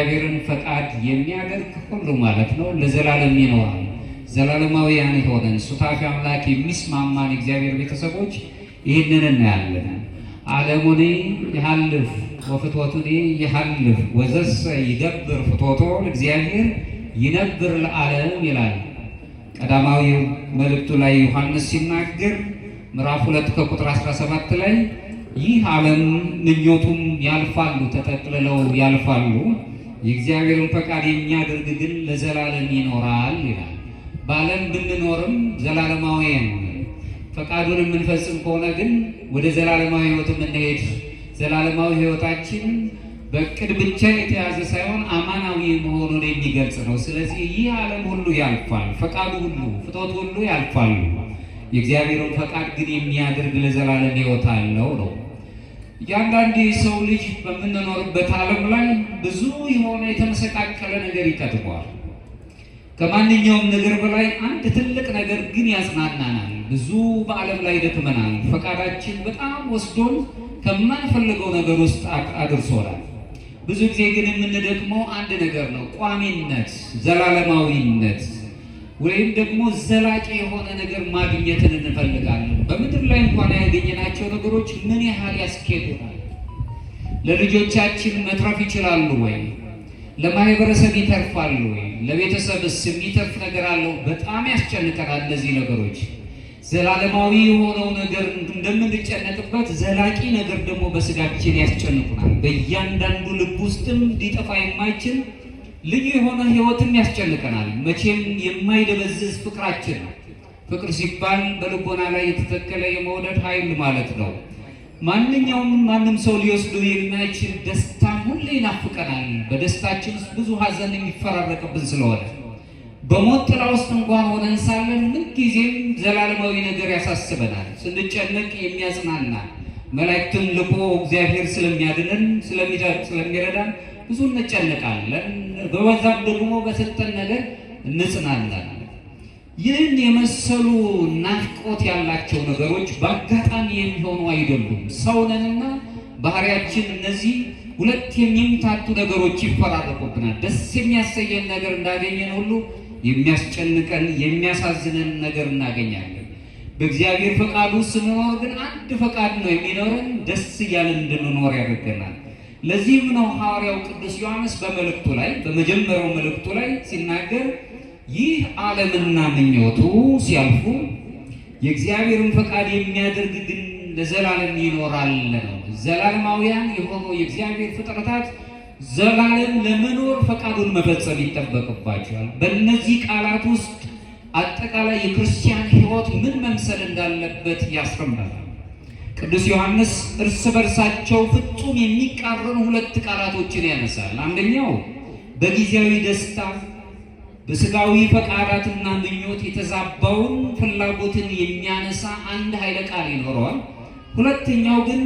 እግዚአብሔርን ፈቃድ የሚያደርግ ሁሉ ማለት ነው ለዘላለም ይኖራል። ዘላለማዊያን ሆነን ሱታፊ አምላክ የሚስማማን እግዚአብሔር ቤተሰቦች ይህንን እናያለን። ዓለሙኒ ይሃልፍ ወፍትወቱኒ ይሃልፍ ወዘሰ ይገብር ፍትወቶ እግዚአብሔር ይነብር ለዓለም ይላል። ቀዳማዊው መልእክቱ ላይ ዮሐንስ ሲናገር ምዕራፍ 2 ከቁጥር 17 ላይ ይህ ዓለም ምኞቱም ያልፋሉ፣ ተጠቅልለው ያልፋሉ፣ የእግዚአብሔርን ፈቃድ የሚያደርግ ግን ለዘላለም ይኖራል ይላል። በዓለም ብንኖርም ዘላለማዊያን ፈቃዱን የምንፈጽም ከሆነ ግን ወደ ዘላለማዊ ሕይወት የምንሄድ ዘላለማዊ ሕይወታችን በእቅድ ብቻ የተያዘ ሳይሆን አማናዊ መሆኑን የሚገልጽ ነው። ስለዚህ ይህ ዓለም ሁሉ ያልፋል፣ ፈቃዱ ሁሉ ፍጥረቱ ሁሉ ያልፋሉ፣ የእግዚአብሔርን ፈቃድ ግን የሚያደርግ ለዘላለም ሕይወት አለው ነው። እያንዳንዱ የሰው ልጅ በምንኖርበት ዓለም ላይ ብዙ የሆነ የተመሰቃቀለ ነገር ይቀጥመዋል። ከማንኛውም ነገር በላይ አንድ ትልቅ ነገር ግን ያጽናናናል። ብዙ በዓለም ላይ ደክመናል። ፈቃዳችን በጣም ወስዶን ከማንፈልገው ነገር ውስጥ አድርሶናል። ብዙ ጊዜ ግን የምንደክመው አንድ ነገር ነው፣ ቋሚነት፣ ዘላለማዊነት ወይም ደግሞ ዘላቂ የሆነ ነገር ማግኘትን እንፈልጋለን። በምድር ላይ እንኳን ያገኘናቸው ነገሮች ምን ያህል ያስኬዱናል? ለልጆቻችን መትረፍ ይችላሉ ወይ? ለማህበረሰብ ይተርፋሉ ወይ? ለቤተሰብስ የሚተርፍ ነገር አለው? በጣም ያስጨንቀናል እነዚህ ነገሮች። ዘላለማዊ የሆነው ነገር እንደምንጨነቅበት ዘላቂ ነገር ደግሞ በስጋችን ያስጨንቁናል። በእያንዳንዱ ልብ ውስጥም ሊጠፋ የማይችል ልዩ የሆነ ሕይወትም ያስጨንቀናል። መቼም የማይደበዝዝ ፍቅራችን ነው። ፍቅር ሲባል በልቦና ላይ የተተከለ የመውደድ ኃይል ማለት ነው። ማንም ሰው ሊወስዱ የማይችል ደስታ ሁሌ ይናፍቀናል። በደስታችን ውስጥ ብዙ ሐዘን የሚፈራረቅብን ስለሆነ በሞት ጥላ ውስጥ እንኳን ሆነን ሳለን ምንጊዜም ዘላለማዊ ነገር ያሳስበናል። ስንጨነቅ የሚያጽናና መላእክትን ልኮ እግዚአብሔር ስለሚያድነን ስለሚረዳን ብዙ እንጨነቃለን። በበዛም ደግሞ በሰጠን ነገር እንጽናናለን። ይህን የመሰሉ ናፍቆት ያላቸው ነገሮች በአጋጣሚ የሚሆኑ አይደሉም። ሰውነንና ባህሪያችን እነዚህ ሁለት የሚምታቱ ነገሮች ይፈራረቁብናል። ደስ የሚያሰየን ነገር እንዳገኘን ሁሉ የሚያስጨንቀን የሚያሳዝነን ነገር እናገኛለን። በእግዚአብሔር ፈቃዱ ስንኖር ግን አንድ ፈቃድ ነው የሚኖረን፣ ደስ እያለን እንድንኖር ያደርገናል። ለዚህም ነው ሐዋርያው ቅዱስ ዮሐንስ በመልእክቱ ላይ በመጀመሪያው መልእክቱ ላይ ሲናገር ይህ ዓለምና ምኞቱ ሲያልፉ የእግዚአብሔርን ፈቃድ የሚያደርግ ግን ለዘላለም ይኖራል ነው። ዘላለማውያን የሆኑ የእግዚአብሔር ፍጥረታት ዘላለም ለመኖር ፈቃዱን መፈጸም ይጠበቅባቸዋል። በእነዚህ ቃላት ውስጥ አጠቃላይ የክርስቲያን ሕይወት ምን መምሰል እንዳለበት ያስረምናል። ቅዱስ ዮሐንስ እርስ በርሳቸው ፍጹም የሚቃረኑ ሁለት ቃላቶችን ያነሳል። አንደኛው በጊዜያዊ ደስታ በስጋዊ ፈቃዳትና ምኞት የተዛባውን ፍላጎትን የሚያነሳ አንድ ኃይለ ቃል ይኖረዋል። ሁለተኛው ግን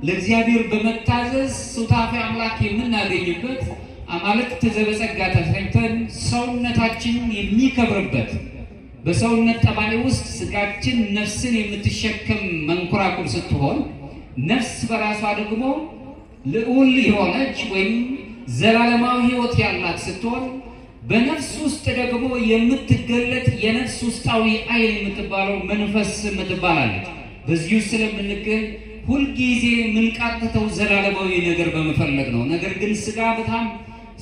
ለእግዚአብሔር በመታዘዝ ሱታፌ አምላክ የምናገኝበት አማልክት ዘበጸጋ ተሰኝተን ሰውነታችን የሚከብርበት በሰውነት ጠባይ ውስጥ ስጋችን ነፍስን የምትሸከም መንኮራኩር ስትሆን ነፍስ በራሷ ደግሞ ልዑል የሆነች ወይም ዘላለማዊ ሕይወት ያላት ስትሆን በነፍስ ውስጥ ደግሞ የምትገለጥ የነፍስ ውስጣዊ ዓይን የምትባለው መንፈስ የምትባላለች። በዚህ ውስጥ ስለምንገኝ ሁልጊዜ የምንቃጥተው ዘላለማዊ ነገር በመፈለግ ነው። ነገር ግን ስጋ በጣም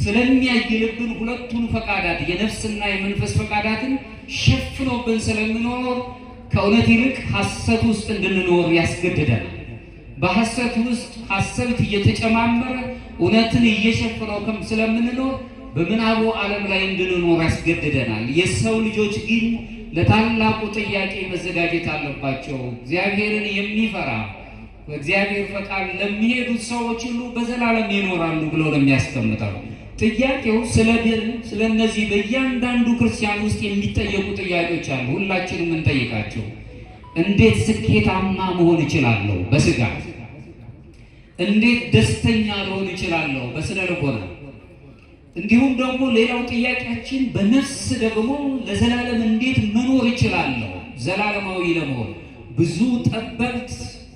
ስለሚያይልብን ሁለቱን ፈቃዳት የነፍስና የመንፈስ ፈቃዳትን ሸፍኖብን ስለምኖር ከእውነት ይልቅ ሐሰት ውስጥ እንድንኖር ያስገድደናል። በሐሰት ውስጥ ሐሰት እየተጨማመረ እውነትን እየሸፈነው ስለምንኖር በምናቡ ዓለም ላይ እንድንኖር ያስገድደናል። የሰው ልጆች ግን ለታላቁ ጥያቄ መዘጋጀት አለባቸው። እግዚአብሔርን የሚፈራ በእግዚአብሔር ፈቃድ ለሚሄዱት ሰዎች ሁሉ በዘላለም ይኖራሉ ብሎ ነው የሚያስቀምጠው። ጥያቄው ስለ እነዚህ በእያንዳንዱ ክርስቲያን ውስጥ የሚጠየቁ ጥያቄዎች አሉ። ሁላችንም እንጠይቃቸው። እንዴት ስኬታማ መሆን እችላለሁ በስጋ? እንዴት ደስተኛ ልሆን እችላለሁ በስነ ልቦና? እንዲሁም ደግሞ ሌላው ጥያቄያችን በነፍስ ደግሞ ለዘላለም እንዴት መኖር እችላለሁ ዘላለማዊ ለመሆን? ብዙ ጠበብት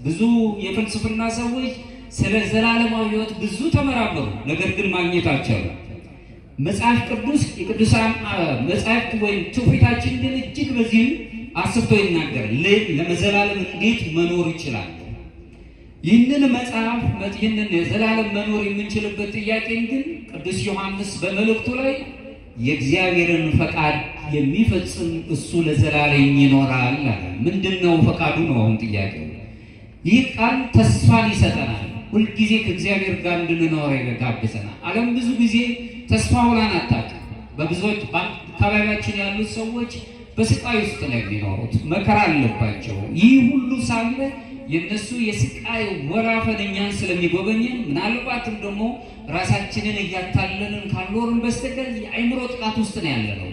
ብዙ የፍልስፍና ሰዎች ስለ ዘላለማዊ ሕይወት ብዙ ተመራመሩ፣ ነገር ግን ማግኘት አልቻሉም። መጽሐፍ ቅዱስ የቅዱሳን መጽሐፍት ወይም ትውፊታችን ግን እጅግ በዚህም አስፍቶ ይናገራል። ለዘላለም እንዴት መኖር ይችላል? ይህንን መጽሐፍ ይህንን የዘላለም መኖር የምንችልበት ጥያቄን ግን ቅዱስ ዮሐንስ በመልእክቱ ላይ የእግዚአብሔርን ፈቃድ የሚፈጽም እሱ ለዘላለም ይኖራል አለ። ምንድነው ፈቃዱ ነው አሁን ጥያቄው። ይህ ቃል ተስፋን ይሰጠናል። ሁልጊዜ ከእግዚአብሔር ጋር እንድንኖር ይጋብዘናል። ዓለም ብዙ ጊዜ ተስፋውን አታውቅም። በብዙዎች በአካባቢያችን ያሉት ሰዎች በስቃይ ውስጥ ነው የሚኖሩት፣ መከራ አለባቸው። ይህ ሁሉ ሳለ የነሱ የስቃይ ወራፈን እኛን ስለሚጎበኘን ምናልባትም ደግሞ ራሳችንን እያታለልን ካልኖርን በስተቀር የአእምሮ ጥቃት ውስጥ ነው ያለነው።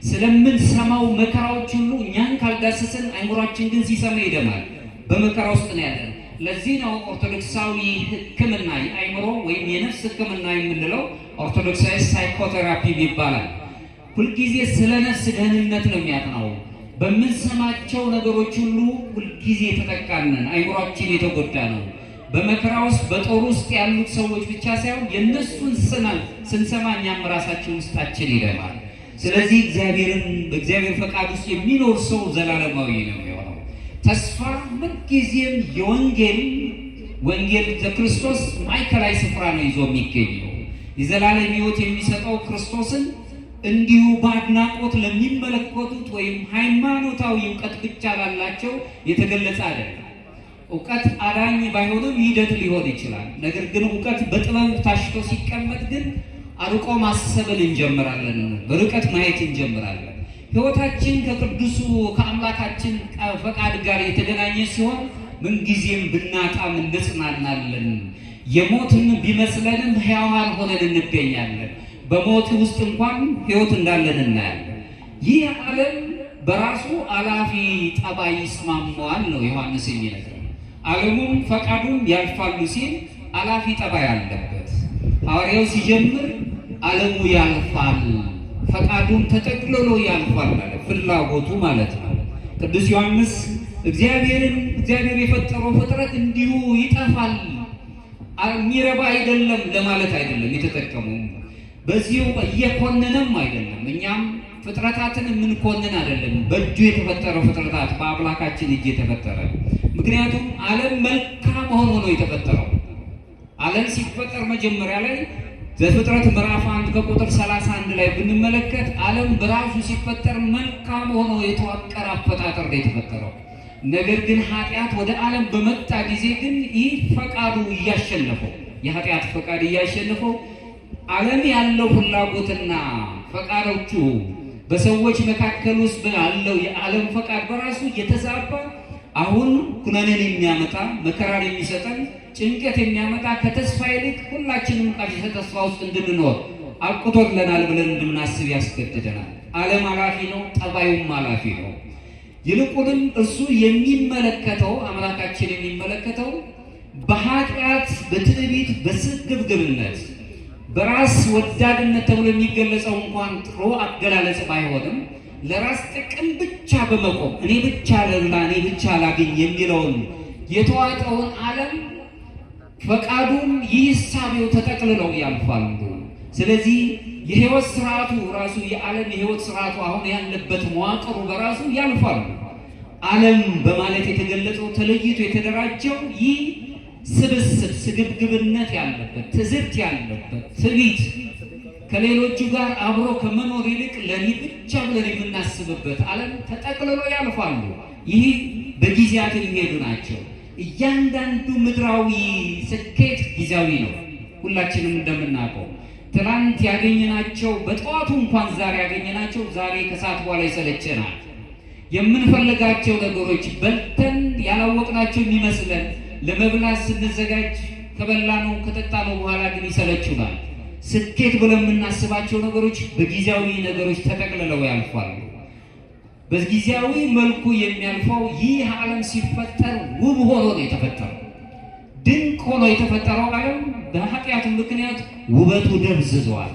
ስለምንሰማው መከራዎች ሁሉ እኛን ካልዳሰሰን አእምሯችን ግን ሲሰማ ይደማል። በመከራ ውስጥ ነው ያለነው። ለዚህ ነው ኦርቶዶክሳዊ ሕክምና የአእምሮ ወይም የነፍስ ሕክምና የምንለው ኦርቶዶክሳዊ ሳይኮቴራፒ ይባላል። ሁልጊዜ ስለ ነፍስ ደህንነት ነው የሚያጥናው። በምንሰማቸው ነገሮች ሁሉ ሁልጊዜ የተጠቃንን አእምሯችን የተጎዳ ነው። በመከራ ውስጥ በጦር ውስጥ ያሉት ሰዎች ብቻ ሳይሆን የእነሱን ስንሰማ እኛም ራሳችን ውስጣችን ይደማል። ስለዚህ በእግዚአብሔር ፈቃድ ውስጥ የሚኖር ሰው ዘላለማዊ ነው የሚሆነው። ተስፋ ምንጊዜም ወንጌል ለክርስቶስ ማዕከላዊ ስፍራ ነው ይዞ የሚገኘው። የዘላለም ሕይወት የሚሰጠው ክርስቶስን እንዲሁ በአድናቆት ለሚመለከቱት ወይም ሃይማኖታዊ እውቀት ብቻ ላላቸው የተገለጸ አይደለም። እውቀት አዳኝ ባይሆንም ሂደት ሊሆን ይችላል። ነገር ግን እውቀት በጥበብ ታሽቶ ሲቀመጥ ግን አርቆ ማሰብን እንጀምራለን፣ በርቀት ማየት እንጀምራለን። ሕይወታችን ከቅዱሱ ከአምላካችን ፈቃድ ጋር የተገናኘ ሲሆን ምንጊዜም ብናጣም እንጽናናለን። የሞትን ቢመስለንም ሕያዋን ሆነን እንገኛለን። በሞት ውስጥ እንኳን ሕይወት እንዳለን እናያለን። ይህ ዓለም በራሱ አላፊ ጠባይ ይስማማዋል ነው ዮሐንስ የሚነግረን። ዓለሙም ፈቃዱም ያልፋሉ ሲል አላፊ ጠባይ አለበት። ሐዋርያው ሲጀምር ዓለሙ ያልፋል፣ ፈቃዱም ተጠቅልሎ ያልፋል አለ። ፍላጎቱ ማለት ነው። ቅዱስ ዮሐንስ እግዚአብሔር የፈጠረው ፍጥረት እንዲሁ ይጠፋል፣ የሚረባ አይደለም ለማለት አይደለም የተጠቀመው። በዚሁ እየኮነነም አይደለም። እኛም ፍጥረታትን የምንኮንን አይደለም። በእጁ የተፈጠረው ፍጥረታት በአምላካችን እጅ የተፈጠረ። ምክንያቱም ዓለም መልካም ሆኖ ነው የተፈጠረው። ዓለም ሲፈጠር መጀመሪያ ላይ ዘፍጥረት ምዕራፍ 1 ከቁጥር 31 ላይ ብንመለከት ዓለም በራሱ ሲፈጠር መልካም ሆኖ የተዋቀረ አፈጣጠር ነው የተፈጠረው። ነገር ግን ኃጢአት ወደ ዓለም በመጣ ጊዜ ግን ይህ ፈቃዱ እያሸነፈው የኃጢአት ፈቃድ እያሸነፈው ዓለም ያለው ፍላጎትና ፈቃዶቹ በሰዎች መካከል ውስጥ ያለው የዓለም ፈቃድ በራሱ የተዛባ አሁን ኩነኔን የሚያመጣ መከራን የሚሰጠን ጭንቀት የሚያመጣ ከተስፋ ይልቅ ሁላችንም ቀርሽ ተስፋ ውስጥ እንድንኖር አብቅቶልናል ብለን እንድናስብ ያስገድደናል። ዓለም አላፊ ነው፣ ጠባዩም አላፊ ነው። ይልቁንም እርሱ የሚመለከተው አምላካችን የሚመለከተው በኃጢአት፣ በትዕቢት፣ በስግብግብነት በራስ ወዳድነት ተብሎ የሚገለጸው እንኳን ጥሩ አገላለጽ ባይሆንም ለራስ ጥቅም ብቻ በመቆም እኔ ብቻ ልብላ፣ እኔ ብቻ ላግኝ የሚለውን የተዋጠውን ዓለም ፈቃዱም ይህ እሳቤው ተጠቅልለው ያልፋሉ። ስለዚህ የሕይወት ስርዓቱ ራሱ የዓለም የሕይወት ስርዓቱ አሁን ያለበት መዋቅሩ በራሱ ያልፋሉ። ዓለም በማለት የተገለጸው ተለይቶ የተደራጀው ይህ ስብስብ ስግብግብነት ያለበት ትዝብት ያለበት ትዕቢት ከሌሎቹ ጋር አብሮ ከመኖር ይልቅ ለኔ ብቻ ብለን የምናስብበት ዓለም ተጠቅልሎ ያልፋሉ። ይህ በጊዜያት የሚሄዱ ናቸው። እያንዳንዱ ምድራዊ ስኬት ጊዜያዊ ነው። ሁላችንም እንደምናውቀው ትናንት ያገኘናቸው በጠዋቱ እንኳን ዛሬ ያገኘናቸው ዛሬ ከሰዓት በኋላ ይሰለቸናል። የምንፈልጋቸው ነገሮች በልተን ያላወቅናቸው የሚመስለን ለመብላት ስንዘጋጅ ከበላነው ከጠጣነው በኋላ ግን ይሰለቹናል። ስኬት ብለን የምናስባቸው ነገሮች በጊዜያዊ ነገሮች ተጠቅልለው ያልፋሉ። በጊዜያዊ መልኩ የሚያልፈው ይህ ዓለም ሲፈጠር ውብ ሆኖ ነው የተፈጠረው። ድንቅ ሆኖ የተፈጠረው ዓለም በኃጢአቱ ምክንያት ውበቱ ደብዝዟል።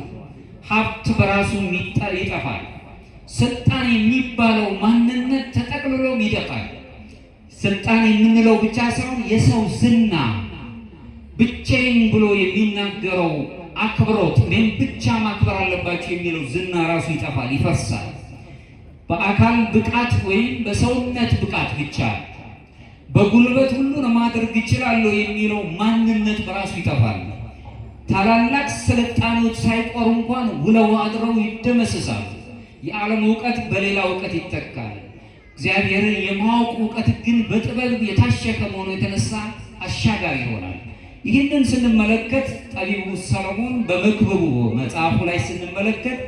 ሀብት በራሱ ይጠፋል። ስልጣን የሚባለው ማንነት ተጠቅልሎም ይጠፋል። ስልጣን የምንለው ብቻ ሳይሆን የሰው ዝና ብቻዬን ብሎ የሚናገረው አክብሮት እኔም ብቻ ማክበር አለባቸው አለባቸው የሚለው ዝና ራሱ ይጠፋል፣ ይፈርሳል። በአካል ብቃት ወይም በሰውነት ብቃት ብቻ በጉልበት ሁሉን ማድረግ ይችላል የሚለው ማንነት በራሱ ይጠፋል። ታላላቅ ስልጣኔዎች ሳይቆሩ እንኳን ውለው አድረው ይደመሰሳሉ። የዓለም እውቀት በሌላ እውቀት ይተካል። እግዚአብሔርን የማወቅ እውቀት ግን በጥበብ የታሸከ መሆኑ የተነሳ አሻጋሪ ይሆናል። ይህንን ስንመለከት ጠቢቡ ሰሎሞን በመክብቡ መጽሐፉ ላይ ስንመለከት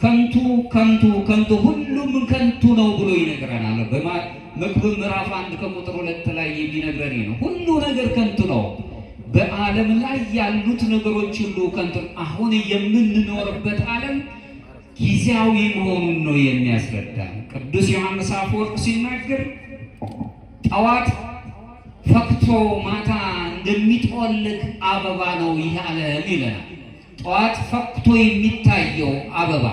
ከንቱ ከንቱ ከንቱ ሁሉም ከንቱ ነው ብሎ ይነግረናል። በመክብብ ምዕራፍ 1 ከቁጥር 2 ላይ የሚነግረን ነው። ሁሉ ነገር ከንቱ ነው። በዓለም ላይ ያሉት ነገሮች ሁሉ ከንቱ። አሁን የምንኖርበት ዓለም ጊዜያዊ መሆኑን ነው የሚያስረዳ። ቅዱስ ዮሐንስ አፈወርቅ ሲናገር ጠዋት ፈክቶ ማታ እንደሚጠወልግ አበባ ነው ይህ ዓለም ይለናል። ጠዋት ፈክቶ የሚታየው አበባ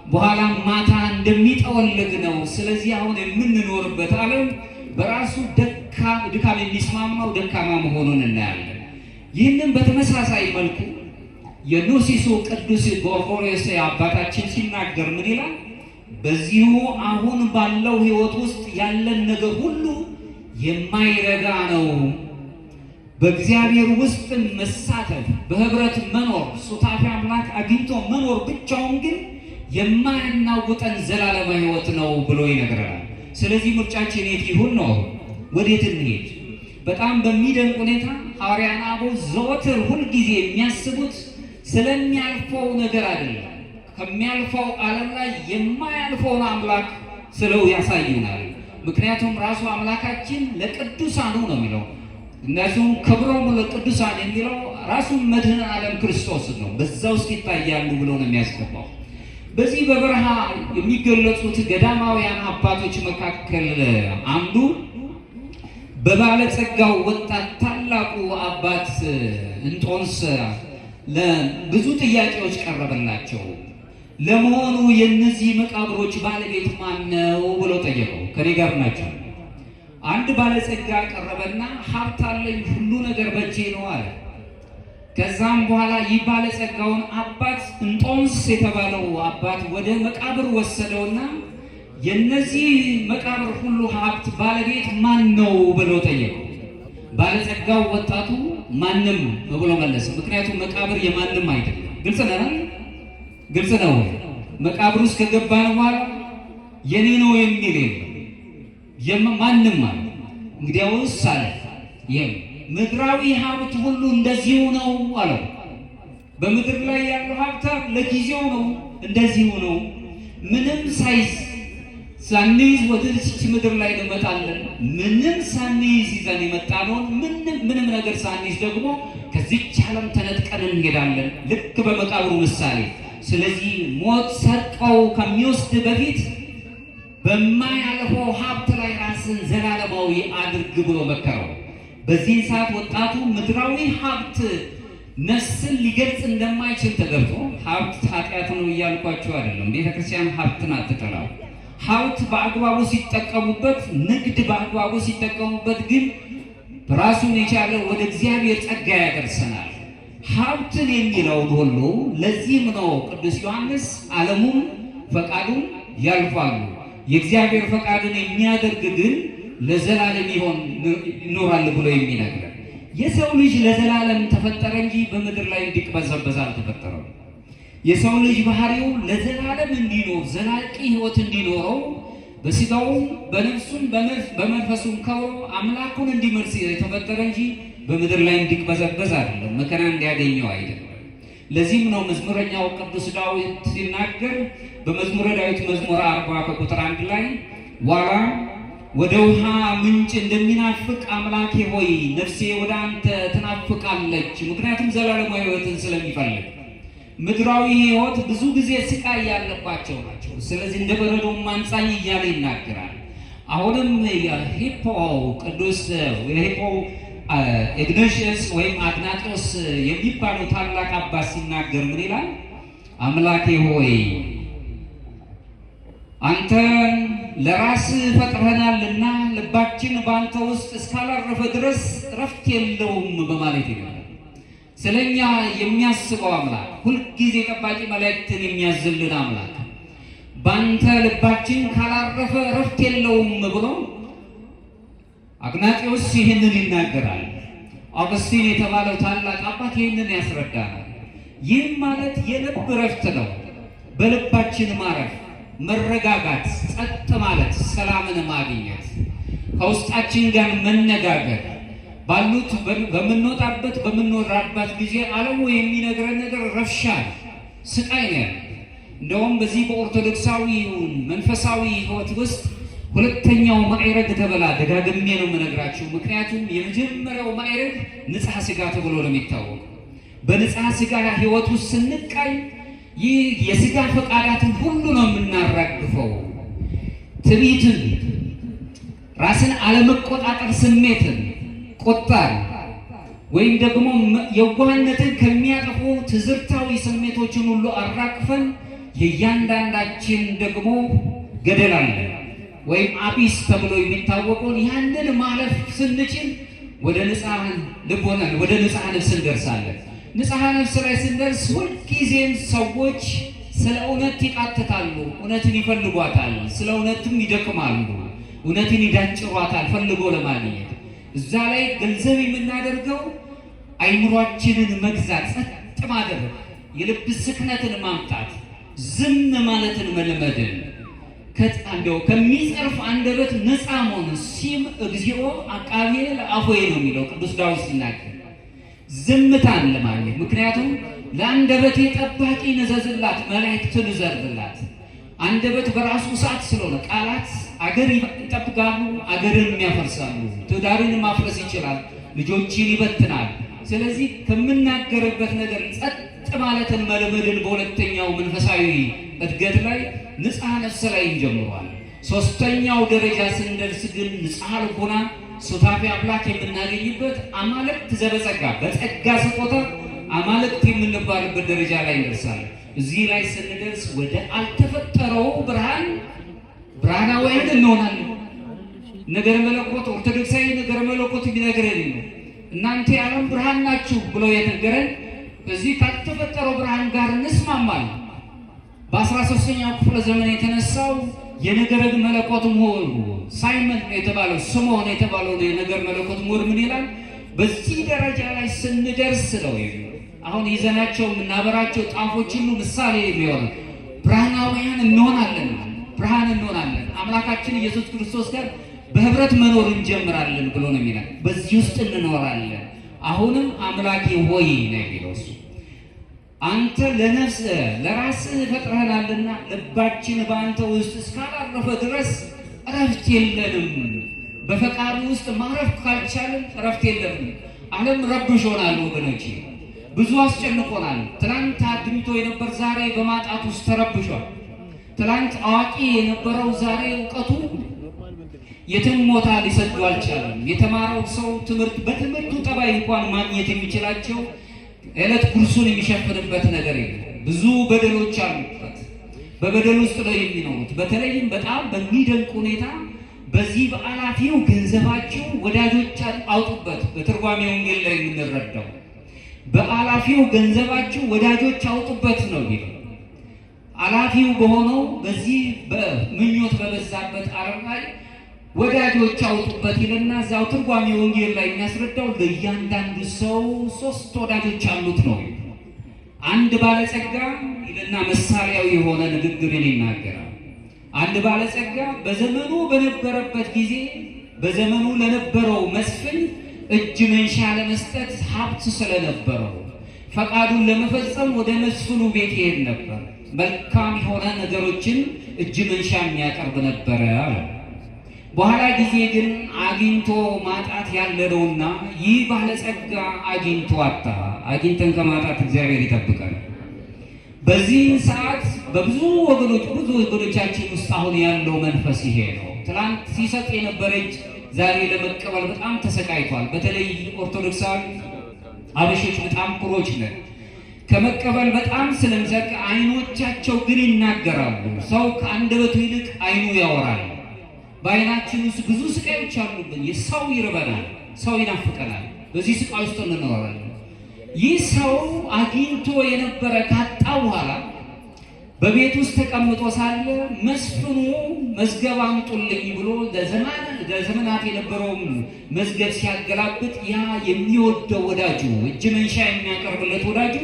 በኋላ ማታ እንደሚጠወልግ ነው። ስለዚህ አሁን የምንኖርበት ዓለም በራሱ ድካም የሚስማማው ደካማ መሆኑን እናያለን። ይህንን በተመሳሳይ መልኩ የኖሲሱ ቅዱስ ጎርጎርዮስ አባታችን ሲናገር ምን ይላል? በዚሁ አሁን ባለው ሕይወት ውስጥ ያለን ነገር ሁሉ የማይረጋ ነው። በእግዚአብሔር ውስጥ መሳተፍ፣ በህብረት መኖር፣ ሱታፊ አምላክ አግኝቶ መኖር ብቻውን ግን የማያናውጠን ዘላለም ሕይወት ነው ብሎ ይነግረናል። ስለዚህ ምርጫችን የት ይሁን ነው? ወዴት እንሄድ? በጣም በሚደንቅ ሁኔታ ሐዋርያነ አበው ዘወትር ሁልጊዜ የሚያስቡት ስለሚያልፈው ነገር አይደለም። ከሚያልፈው ዓለም ላይ የማያልፈውን አምላክ ስለው ያሳዩናል። ምክንያቱም ራሱ አምላካችን ለቅዱሳኑ ነው የሚለው። እነሱም ክብሮሙ ለቅዱሳን የሚለው ራሱን መድህን ዓለም ክርስቶስ ነው። በዛ ውስጥ ይታያሉ ብሎ ነው የሚያስገባው። በዚህ በበረሃ የሚገለጹት ገዳማውያን አባቶች መካከል አንዱ በባለጸጋው ወጣት ታላቁ አባት እንጦንስ ለብዙ ጥያቄዎች ቀረበላቸው። ለመሆኑ የእነዚህ መቃብሮች ባለቤት ማን ነው ብሎ ጠየቀው። ከኔ ጋር ናቸው። አንድ ባለጸጋ ቀረበና ሀብት አለኝ፣ ሁሉ ነገር በእጄ ነው አለ። ከዛም በኋላ ይህ ባለጸጋውን አባት እንጦንስ የተባለው አባት ወደ መቃብር ወሰደውና የነዚህ መቃብር ሁሉ ሀብት ባለቤት ማን ነው ብሎ ጠየቀው። ባለጸጋው ወጣቱ ማንም ብሎ መለሰ። ምክንያቱም መቃብር የማንም አይደለም። ግልጽ ነው፣ ግልጽ ነው። መቃብር ውስጥ ከገባን በኋላ የኔ ነው የሚል ማንም አለ። እንግዲያውስ አለ ምድራዊ ሀብት ሁሉ እንደዚሁ ነው አለው። በምድር ላይ ያለው ሀብት ለጊዜው ነው፣ እንደዚሁ ነው። ምንም ሳንይዝ ወደዚች ምድር ላይ እንመጣለን። ምንም ሳንይዝ ይዘን የመጣነውን ምንም ነገር ሳንይዝ ደግሞ ከዚች ዓለም ተነጥቀን እንሄዳለን። ልክ በመቃብሩ ምሳሌ። ስለዚህ ሞት ሰርቀው ከሚወስድ በፊት በማያልፈው ሀብት ላይ ራስን ዘላለማዊ አድርግ ብሎ መከረው። በዚህ ሰዓት ወጣቱ ምድራዊ ሀብት ነፍስን ሊገልጽ እንደማይችል ተገብቶ፣ ሀብት ኃጢአት ነው እያልኳቸው አይደለም። ቤተክርስቲያን ሀብትን አትጠላው። ሀብት በአግባቡ ሲጠቀሙበት፣ ንግድ በአግባቡ ሲጠቀሙበት ግን ራሱን የቻለ ወደ እግዚአብሔር ጸጋ ያደርሰናል። ሀብትን የሚለውን ሁሉ ለዚህም ነው ቅዱስ ዮሐንስ ዓለሙም ፈቃዱም ያልፋሉ፣ የእግዚአብሔር ፈቃድን የሚያደርግ ግን ለዘላለም ይኖራል ብሎ የሚነግረን። የሰው ልጅ ለዘላለም ተፈጠረ እንጂ በምድር ላይ እንዲቅበዘበዝ አልተፈጠረም። የሰው ልጅ ባህሪው ለዘላለም እንዲኖር ዘላቂ ሕይወት እንዲኖረው በስጋውም በነፍሱም በመንፈሱም ከብሮ አምላኩን እንዲመርስ የተፈጠረ እንጂ በምድር ላይ እንዲቅበዘበዝ አይደለም፣ መከራ እንዲያገኘው አይደለም። ለዚህም ነው መዝሙረኛው ቅዱስ ዳዊት ሲናገር በመዝሙረ ዳዊት መዝሙር 40 ከቁጥር 1 ላይ ዋላ ወደ ውሃ ምንጭ እንደሚናፍቅ አምላኬ ሆይ ነፍሴ ወደ አንተ ትናፍቃለች። ምክንያቱም ዘላለማዊ ሕይወትን ስለሚፈልግ። ምድራዊ ሕይወት ብዙ ጊዜ ስቃይ ያለባቸው ናቸው። ስለዚህ እንደ በረዶ አንጻኝ እያለ ይናገራል። አሁንም የሂፖ ቅዱስ የሂፖ ኢግናቲዮስ ወይም አግናጦስ የሚባለው ታላቅ አባት ሲናገር ምን ይላል? አምላኬ ሆይ አንተን ለራስህ ፈጥረናልና ልባችን በአንተ ውስጥ እስካላረፈ ድረስ እረፍት የለውም በማለት ይላል። ስለኛ የሚያስበው አምላክ፣ ሁልጊዜ ጠባቂ መላእክትን የሚያዝልን አምላክ ባንተ ልባችን ካላረፈ እረፍት የለውም ብሎ አግናጤዎስ ይህንን ይናገራል። አውግስቲን የተባለው ታላቅ አባት ይህንን ያስረዳናል። ይህም ማለት የልብ እረፍት ነው። በልባችን ማረፍ፣ መረጋጋት፣ ጸጥ ማለት፣ ሰላምን ማግኘት፣ ከውስጣችን ጋር መነጋገር ባሉት በምንወጣበት በምንወራበት ጊዜ ዓለሙ የሚነግረን ነገር ረብሻ፣ ስቃይ ነው። እንደውም በዚህ በኦርቶዶክሳዊ መንፈሳዊ ሕይወት ውስጥ ሁለተኛው ማዕረግ ተበላ ደጋግሜ ነው የምነግራችሁ። ምክንያቱም የመጀመሪያው ማዕረግ ንጽሐ ሥጋ ተብሎ ነው የሚታወቀው። በንጽሐ ሥጋ ሕይወት ውስጥ ስንቃይ ይህ የሥጋ ፈቃዳትን ሁሉ ነው የምናራግፈው። ትዕቢትን፣ ራስን አለመቆጣጠር ስሜትን፣ ቁጣን ወይም ደግሞ የዋህነትን ከሚያጠፉ ትዝርታዊ ስሜቶችን ሁሉ አራግፈን የእያንዳንዳችን ደግሞ ገደል አለ ወይም አቢስ ተብሎ የሚታወቀውን ያንን ማለፍ ስንችል ወደ ንጽሐ ልቦና ወደ ንጽሐ ነፍስ እንደርሳለን። ንጽሐ ነፍስ ላይ ስንደርስ ሁልጊዜም ሰዎች ስለ እውነት ይቃትታሉ፣ እውነትን ይፈልጓታል፣ ስለ እውነትም ይደክማሉ፣ እውነትን ይዳጭሯታል ፈልጎ ለማግኘት። እዛ ላይ ገንዘብ የምናደርገው አይምሯችንን መግዛት፣ ጸጥ ማድረግ፣ የልብ ስክነትን ማምጣት፣ ዝም ማለትን መልመድን፣ ከጣንደው ከሚጸርፍ አንደበት ነፃ መሆን። ሲም እግዚኦ አቃቤ ለአፎዬ ነው የሚለው ቅዱስ ዳዊት ሲናገር ዝምታን ለማግኘት። ምክንያቱም ለአንደበቴ ጠባቂ ንዘዝላት፣ መላእክትን እዘርላት። አንደበት በራሱ ሰዓት ስለሆነ ቃላት አገር ይጠብቃሉ፣ አገርን ያፈርሳሉ፣ ትዳርን ማፍረስ ይችላል፣ ልጆችን ይበትናል። ስለዚህ ከምናገርበት ነገር ጸጥ ማለትን መልመድን በሁለተኛው መንፈሳዊ እድገት ላይ ንጽሐ ነፍስ ላይ እንጀምረዋል። ሶስተኛው ደረጃ ስንደርስ ግን ንጽሐ ልቦና ሱታፌ አምላክ የምናገኝበት አማልክት ዘበጸጋ በጸጋ ስጦታ አማልክት የምንባልበት ደረጃ ላይ እንደርሳለን። እዚህ ላይ ስንደርስ ወደ አልተፈጠረው ብርሃን ብርሃናውያን እንሆናለን። ነገረ መለኮት ኦርቶዶክሳዊ ነገረ መለኮት የሚነግረን ነው። እናንተ የዓለም ብርሃን ናችሁ ብሎ የነገረን በዚህ ካልተፈጠረው ብርሃን ጋር እንስማማለን። በ13ኛው ክፍለ ዘመን የተነሳው የነገረ መለኮት ምሁር ሳይመን የተባለው ስምዖን የተባለው የነገረ መለኮት ምሁር ምን ይላል? በዚህ ደረጃ ላይ ስንደርስ ነው አሁን ይዘናቸው የምናበራቸው ጣፎች ሁሉ ምሳሌ የሚሆን ብርሃናውያን እንሆናለን፣ ብርሃን እንሆናለን። አምላካችን ኢየሱስ ክርስቶስ ጋር በህብረት መኖር እንጀምራለን ብሎ ነው የሚለው። በዚህ ውስጥ እንኖራለን። አሁንም አምላኬ ሆይ ነው የሚለው እሱ። አንተ ለነፍስ ለራስህ ፈጥረህናልና ልባችን በአንተ ውስጥ እስካላረፈ ድረስ እረፍት የለንም። በፈቃዱ ውስጥ ማረፍ ካልቻልን እረፍት የለንም። ዓለም ረብሾናል ወገኖቼ፣ ብዙ አስጨንቆናል። ትናንት አድምቶ የነበር ዛሬ በማጣት ውስጥ ተረብሿል። ትናንት አዋቂ የነበረው ዛሬ እውቀቱ የትም ቦታ ሊሰዱ አልቻለም። የተማረው ሰው በትምህርቱ ጠባይ እንኳን ማግኘት የሚችላቸው ዕለት ጉርሱን የሚሸፍንበት ነገር የለም። ብዙ በደሎች አሉበት። በበደል ውስጥ ነው የሚኖሩት። በተለይም በጣም በሚደንቅ ሁኔታ በዚህ በአላፊው ገንዘባቸው ወዳጆች አውጡበት። በትርጓሜ ወንጌል ላይ የምንረዳው በአላፊው ገንዘባቸው ወዳጆች አውጡበት ነው የሚለው። አላፊው በሆነው በዚህ በምኞት በበዛበት ዓለም ላይ ወዳጆች አውጡበት ይልና እዛው ትርጓሜ ወንጌል ላይ የሚያስረዳው ለእያንዳንዱ ሰው 3 ወዳጆች አሉት ነው። አንድ ባለጸጋ ይልና ምሳሌያዊ የሆነ ንግግርን ይናገራል። አንድ ባለጸጋ በዘመኑ በነበረበት ጊዜ በዘመኑ ለነበረው መስፍን እጅ መንሻ ለመስጠት ሀብት ስለነበረው ፈቃዱን ለመፈጸም ወደ መስፍኑ ቤት ይሄድ ነበር። መልካም የሆነ ነገሮችን እጅ መንሻ የሚያቀርብ ነበረ አለ። በኋላ ጊዜ ግን አግኝቶ ማጣት ያለነውና ይህ ባለጸጋ አግኝቶ አጣ። አግኝተን ከማጣት እግዚአብሔር ይጠብቃል። በዚህ ሰዓት በብዙ ወገኖቻችን ውስጥ አሁን ያለው መንፈስ ይሄ ነው። ትናንት ሲሰጥ የነበረ እጅ ዛሬ ለመቀበል በጣም ተሰቃይቷል። በተለይ ኦርቶዶክሳዊ አበሾች በጣም ኩሮች ነን። ከመቀበል በጣም ስለምዘቅ አይኖቻቸው ግን ይናገራሉ። ሰው ከአንደበቱ ይልቅ አይኑ ያወራል። በአይናችን ውስጥ ብዙ ስቃዮች አሉብን። የሰው ይርበናል፣ ሰው ይናፍቀናል። በዚህ ስቃይ ውስጥ እንኖራለን። ይህ ሰው አግኝቶ የነበረ ካጣ በኋላ በቤት ውስጥ ተቀምጦ ሳለ መስፍኑ መዝገብ አምጡልኝ ብሎ ለዘመናት የነበረውን መዝገብ ሲያገላብጥ ያ የሚወደው ወዳጁ እጅ መንሻ የሚያቀርብለት ወዳጁ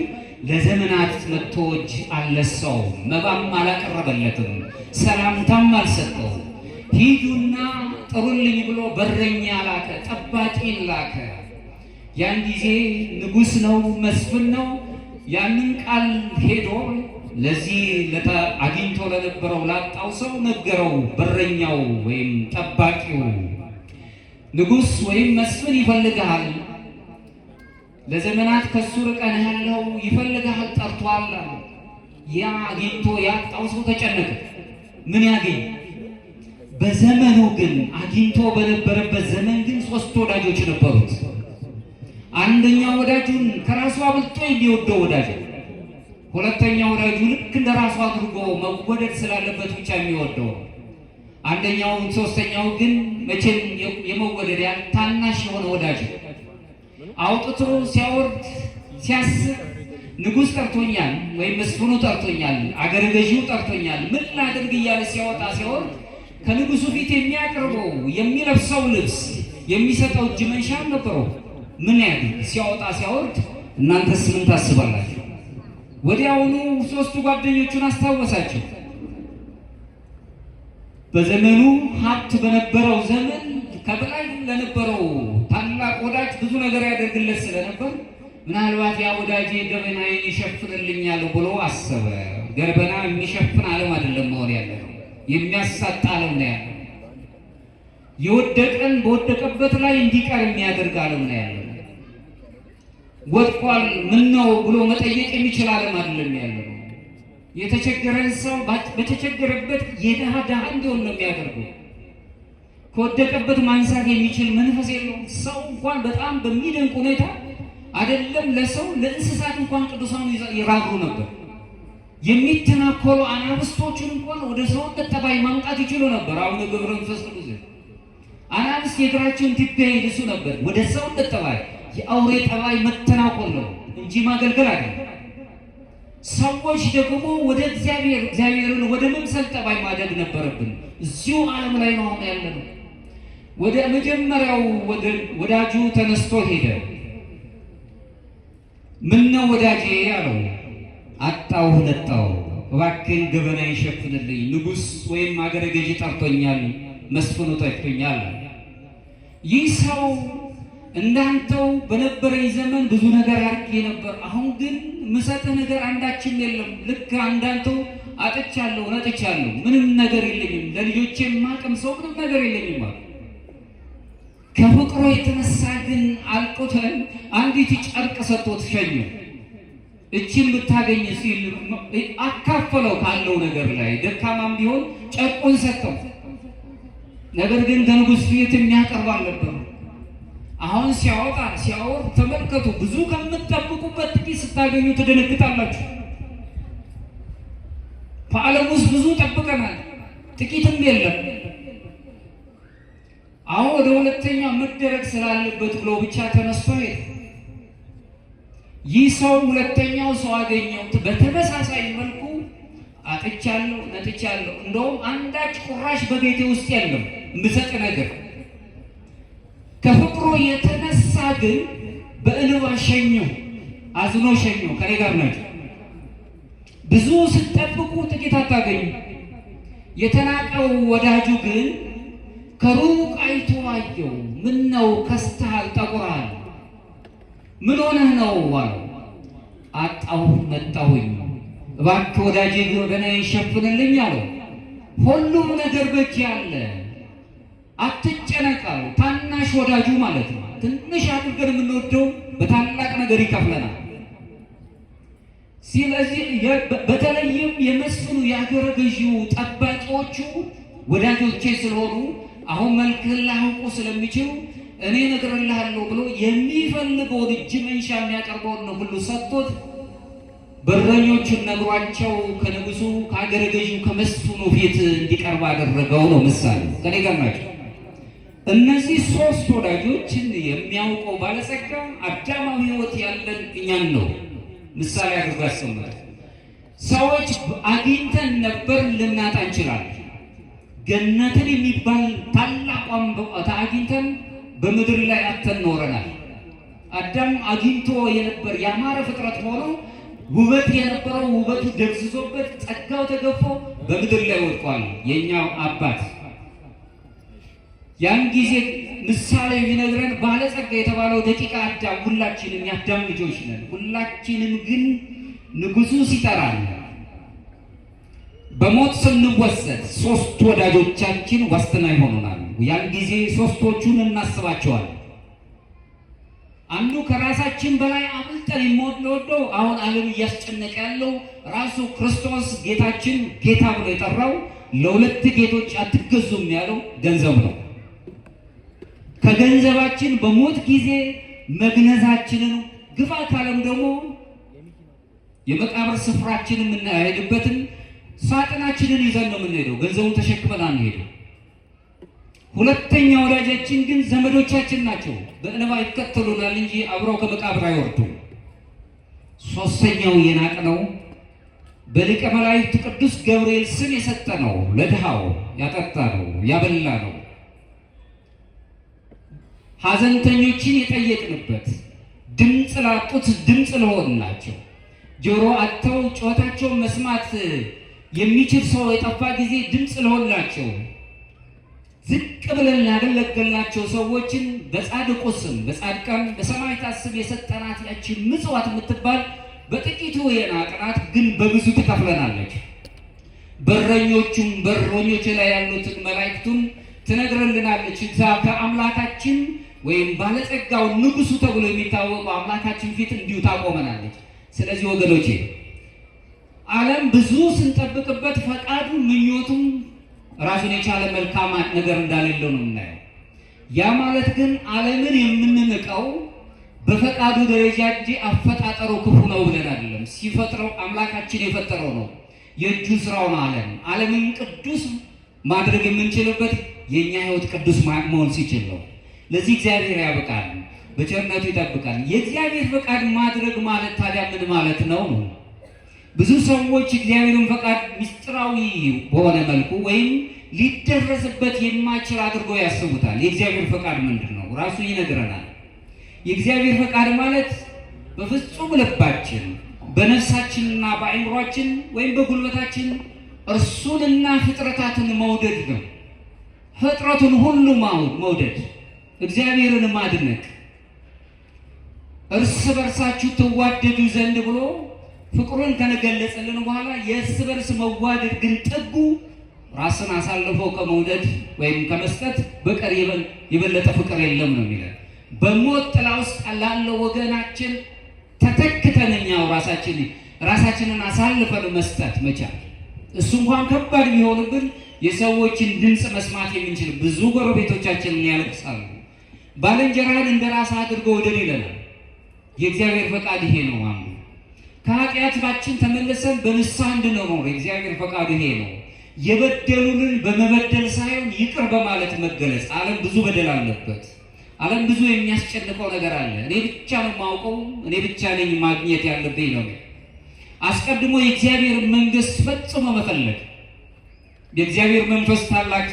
ለዘመናት መጥቶ እጅ አልነሳውም፣ መባም አላቀረበለትም፣ ሰላምታም አልሰጠው። ሂዱና ጥሩልኝ ብሎ በረኛ ላከ፣ ጠባቂን ላከ። ያን ጊዜ ንጉሥ ነው፣ መስፍን ነው። ያንን ቃል ሄዶ ለዚህ አግኝቶ ለነበረው ላጣው ሰው ነገረው። በረኛው ወይም ጠባቂው ንጉሥ ወይም መስፍን ይፈልግሃል፣ ለዘመናት ከሱ ርቀን ያለው ይፈልግሃል፣ ጠርቷል። ያ አግኝቶ ያጣው ሰው ተጨነቀ። ምን ያገኝ? በዘመኑ ግን አግኝቶ በነበረበት ዘመን ግን 3 ወዳጆች ነበሩት። አንደኛው ወዳጁን ከራሱ አብልጦ የሚወደው ወዳጅ፣ ሁለተኛው ወዳጁ ልክ እንደ ራሱ አድርጎ መወደድ ስላለበት ብቻ የሚወደው፣ አንደኛው ሶስተኛው ግን መቼም የመወደድ ታናሽ የሆነ ወዳጅ። አውጥቶ ሲያወርድ ሲያስብ ንጉሥ ጠርቶኛል ወይም መስፍኑ ጠርቶኛል፣ አገረ ገዢው ጠርቶኛል፣ ምን ላድርግ እያለ ሲያወጣ ሲያወርድ ከንጉሱ ፊት የሚያቀርበው የሚለብሰው ልብስ የሚሰጠው እጅ መንሻ ነበረው። ምን ያድርግ? ሲያወጣ ሲያወርድ እናንተስ ምን ታስባላችሁ? ወዲያውኑ 3ቱ ጓደኞቹን አስታወሳቸው። በዘመኑ ሀብት በነበረው ዘመን ከበላይ ለነበረው ታላቅ ወዳጅ ብዙ ነገር ያደርግለት ስለነበር ምናልባት ያ ወዳጄ ገበናዬን ይሸፍንልኛል ብሎ አሰበ። ገበና የሚሸፍን ዓለም አይደለም መሆን ያለ ነው፣ የሚያሳጣ ዓለም ነው ያለው። የወደቀን በወደቀበት ላይ እንዲቀር የሚያደርግ ዓለም ነው ያለው። ወድቋል ምን ነው ብሎ መጠየቅ የሚችል ዓለም አይደለም ያለው። የተቸገረን ሰው በተቸገረበት የድሃ ድሃ እንዲሆን ነው የሚያደርገው። ከወደቀበት ማንሳት የሚችል መንፈስ የለውም። ሰው እንኳን በጣም በሚደንቅ ሁኔታ አይደለም ለሰው ለእንስሳት እንኳን ቅዱሳን ይራሩ ነበር። የሚተናኮሉ አናብስቶችን እንኳን ወደ ሰውነት ጠባይ ማምጣት ይችሉ ነበር። አቡነ ገብረ መንፈስ ቅዱስ አናብስት የእግራቸውን ትቢያ ይልሱ ነበር። ወደ ሰውነት ጠባይ የአውሬ ጠባይ መተናኮል ነው እንጂ ማገልገል አይደለም። ሰዎች ደግሞ ወደ እግዚአብሔርን ወደ መምሰል ጠባይ ማደግ ነበረብን። እዚሁ ዓለም ላይ ነው አሁን ያለነው። ወደ መጀመሪያው ወዳጁ ተነስቶ ሄደ። ምን ነው ወዳጄ አለው። አጣሁ ነጣሁ፣ እባክህን ገበና ይሸፍንልኝ፣ ንጉሥ ወይም አገረ ገዢ ጠርቶኛል፣ መስፍኑ ጠርቶኛል። ይህ ሰው እንዳንተው በነበረኝ ዘመን ብዙ ነገር አድርጌ ነበር፣ አሁን ግን ምሰጥህ ነገር አንዳችም የለም። ልክ አንዳንተው አጥቻለሁ ነጥቻለሁ፣ ምንም ነገር የለኝም፣ ለልጆቼ የማቅም ሰው ምንም ነገር የለኝም አለ። ከፍቅሩ የተነሳ ግን አልቆተን አንዲት ጨርቅ ሰጥቶት ሸኘ። እችን ብታገኝ ሲል አካፈለው ካለው ነገር ላይ፣ ደካማም ቢሆን ጨርቁን ሰጠው። ነገር ግን ከንጉሥ ፊት የሚያቀርብ አልነበረም። አሁን ሲያወጣ ሲያወር ተመልከቱ። ብዙ ከምትጠብቁበት ጥቂት ስታገኙ ትደነግጣላችሁ። በዓለም ውስጥ ብዙ ጠብቀናል፣ ጥቂትም የለም። አሁን ወደ ሁለተኛው መደረግ ስላለበት ብሎ ብቻ ተነስቶ ሄደ። ይህ ሰው ሁለተኛው ሰው አገኘው። በተመሳሳይ መልኩ አጥቻለሁ ነጥቻለሁ፣ እንደውም አንዳች ቁራሽ በቤቴ ውስጥ የለም ምሰጥ ነገር። ከፍቅሩ የተነሳ ግን በእንባ ሸኘው፣ አዝኖ ሸኘው። ከኔ ጋር ናቸው። ብዙ ስትጠብቁ ጥቂት አታገኙ። የተናቀው ወዳጁ ግን ከሩቅ አይቶ አየው። ምን ነው ከስተሃል፣ ጠቁረሃል፣ ምን ሆነህ ነው አለው። አጣሁ ነጣሁኝ፣ እባክህ ወዳጄ ገበናዬን ይሸፍንልኝ አለው። ሁሉም ነገር በእጅ ያለ፣ አትጨነቃው። ታናሽ ወዳጁ ማለት ነው። ትንሽ አድርገን የምንወደው በታላቅ ነገር ይከፍለናል። ስለዚህ በተለይም የመስፍኑ የአገረ ገዢው ጠባቂዎቹ ወዳጆቼ ስለሆኑ አሁን መልክህን ላያውቁ ስለሚችሉ እኔ እነግርልሃለሁ ብሎ የሚፈልገውን እጅ መንሻ የሚያቀርበውን ነው ሁሉ ሰጥቶት በረኞቹን ነግሯቸው ከንጉሱ ከአገረ ገዢው ከመስፍኑ ፊት እንዲቀርብ አደረገው ነው ምሳሌ። ከኔ ጋር ናቸው። እነዚህ ሶስት ወዳጆችን የሚያውቀው ባለጸጋ አዳማዊ ሕይወት ያለን እኛን ነው ምሳሌ አድርጎ ያስተምራል። ሰዎች አግኝተን ነበር ልናጣ እንችላለን። ገነትን የሚባል ታላቋን ቦታ አግኝተን በምድር ላይ አተን ኖረናል። አዳም አግኝቶ የነበር ያማረ ፍጥረት ሆኖ ውበት የነበረው ውበቱ ደብዝዞበት ጸጋው ተገፎ በምድር ላይ ወድቋል የኛው አባት። ያን ጊዜ ምሳሌ የሚነግረን ባለጸጋ የተባለው ደቂቃ አዳም ሁላችንም የአዳም ልጆች ነን። ሁላችንም ግን ንጉሡ ሲጠራን በሞት ስንወሰድ ሶስት ወዳጆቻችን ዋስትና ይሆኑናል። ያን ጊዜ ሶስቶቹን እናስባቸዋለን። አንዱ ከራሳችን በላይ አብልጠን የምንወደው አሁን ዓለም እያስጨነቀ ያለው ራሱ ክርስቶስ ጌታችን ጌታ ብሎ የጠራው ለሁለት ጌቶች አትገዙም ያለው ገንዘብ ነው። ከገንዘባችን በሞት ጊዜ መግነዛችንን ግፋ ካለም ደግሞ የመቃብር ስፍራችንን የምናሄድበትን ሳጥናችንን ይዘን ነው የምንሄደው። ገንዘቡን ተሸክመን አንሄድም። ሁለተኛ ወዳጃችን ግን ዘመዶቻችን ናቸው። በእንባ ይከተሉናል እንጂ አብረው ከመቃብር አይወርዱም። ሶስተኛው የናቅነው በሊቀ መላእክት ቅዱስ ገብርኤል ስም የሰጠነው ለድሃው ያጠጣነው ያበላነው ሐዘንተኞችን የጠየቅንበት ድምፅ ላጡት ድምፅ ለሆንናቸው ጆሮ አጥተው ጩኸታቸውን መስማት የሚችል ሰው የጠፋ ጊዜ ድምፅ ለሆንናቸው ዝቅ ብለን ያገለገልናቸው ሰዎችን በጻድቁ ስም በጻድቃን በሰማዕታት ስም የሰጠናት ያችን ምጽዋት የምትባል በጥቂቱ የናቅናት ግን በብዙ ትከፍለናለች። በረኞች ላይ ያሉትን መላእክቱን ትነግረልናለች። እዛ ከአምላካችን ወይም ባለጸጋው ንጉሡ ተብሎ የሚታወቀው አምላካችን ፊት እንዲሁ ታቆመናለች። ስለዚህ ወገኖቼ ዓለም ብዙ ስንጠብቅበት ፈቃዱ ምኞቱም ራሱን የቻለ መልካም ነገር እንዳሌለው ነው የምናየው። ያ ማለት ግን ዓለምን የምንንቀው በፈቃዱ ደረጃ እንጂ አፈጣጠሩ ክፉ ነው ብለን አይደለም። ሲፈጥረው አምላካችን የፈጠረው ነው፣ የእጁ ስራው ነው። ዓለምን ቅዱስ ማድረግ የምንችልበት የኛ ሕይወት ቅዱስ መሆን ሲችል ነው። ለዚህ እግዚአብሔር ያበቃል፣ በቸርነቱ ይጠብቃል። የእግዚአብሔር ፈቃድ ማድረግ ማለት ታዲያ ምን ማለት ነው? ብዙ ሰዎች እግዚአብሔርን ፈቃድ ምስጢራዊ በሆነ መልኩ ወይም ሊደረስበት የማይችል አድርገው ያስቡታል። የእግዚአብሔር ፈቃድ ምንድን ነው? ራሱ ይነግረናል። የእግዚአብሔር ፈቃድ ማለት በፍጹም ልባችን በነፍሳችንና በአእምሯችን ወይም በጉልበታችን እርሱንና ፍጥረታትን መውደድ ነው። ፍጥረቱን ሁሉ መውደድ፣ እግዚአብሔርን ማድነቅ፣ እርስ በርሳችሁ ትዋደዱ ዘንድ ብሎ ፍቅሩን ከነገለጸልን በኋላ የእርስ በርስ መዋደድ ግን ጥጉ ራስን አሳልፎ ከመውደድ ወይም ከመስጠት በቀር የበለጠ ፍቅር የለም ነው የሚለን። በሞት ጥላ ውስጥ ላለው ወገናችን ተተክተን እኛው ራሳችንን አሳልፈን መስጠት መቻል፣ እሱ እንኳን ከባድ ቢሆንብን የሰዎችን ድምፅ መስማት የምንችል ብዙ ጎረቤቶቻችንን ያለቅሳሉ። ባልንጀራህን እንደ ራስህ አድርገው ውደድ ይለናል። የእግዚአብሔር ፈቃድ ይሄ ነው። አንዱ ከኃጢአታችን ተመልሰን በንስሐ እንድንኖር የእግዚአብሔር ፈቃዱ ይሄ ነው። የበደሉንን በመበደል ሳይሆን ይቅር በማለት መገለጽ። ዓለም ብዙ በደል አለበት። ዓለም ብዙ የሚያስጨንቀው ነገር አለ። እኔ ብቻ ነው የማውቀው፣ እኔ ብቻ ነኝ ማግኘት ያለብኝ ነው። አስቀድሞ የእግዚአብሔር መንግስት ፈጽሞ መፈለግ፣ የእግዚአብሔር መንፈስ ታላቅ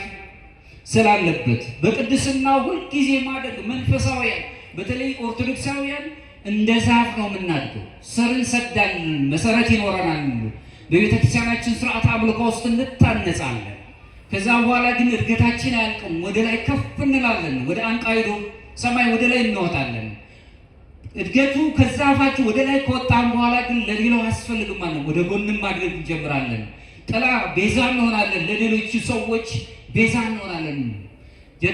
ስላለበት በቅድስናው ሁልጊዜ ማደግ። መንፈሳውያን በተለይ ኦርቶዶክሳውያን እንደ ዛፍ ነው የምናድገው። ስር እንሰዳለን፣ መሰረት ይኖረናል። በቤተክርስቲያናችን ስርዓት አምልኮ ውስጥ እንታነጻለን። ከዛ በኋላ ግን እድገታችን አያልቅም። ወደ ላይ ከፍ እንላለን። ወደ አንቃይዶ ሰማይ ወደ ላይ እንወጣለን። እድገቱ ከዛፋችሁ ወደ ላይ ከወጣን በኋላ ግን ለሌላው አያስፈልግም ማለት ወደ ጎንም ማድረግ እንጀምራለን። ጥላ ቤዛ እንሆናለን። ለሌሎች ሰዎች ቤዛ እንሆናለን።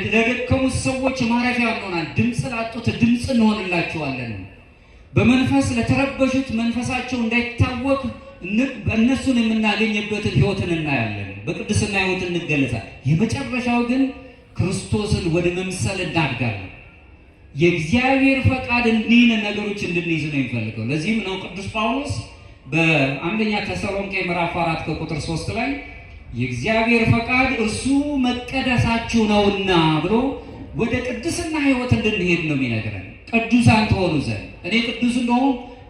ለደከሙት ሰዎች ማረፊያ እንሆናለን። ድምፅ ላጡት ድምፅ እንሆንላቸዋለን። በመንፈስ ለተረበሹት መንፈሳቸው እንዳይታወቅ እነሱን የምናገኝበትን ህይወትን እናያለን። በቅድስና ህይወት እንገለጻለን። የመጨረሻው ግን ክርስቶስን ወደ መምሰል እናድጋለን። የእግዚአብሔር ፈቃድ እኒህን ነገሮች እንድንይዝ ነው የሚፈልገው። ለዚህም ነው ቅዱስ ጳውሎስ በአንደኛ ተሰሎንቄ ምዕራፍ 4 ከቁጥር 3 ላይ የእግዚአብሔር ፈቃድ እርሱ መቀደሳችሁ ነውና ብሎ ወደ ቅድስና ሕይወት እንድንሄድ ነው የሚነግረን። ቅዱሳን ትሆኑ ዘንድ እኔ ቅዱስ እንደሆኑ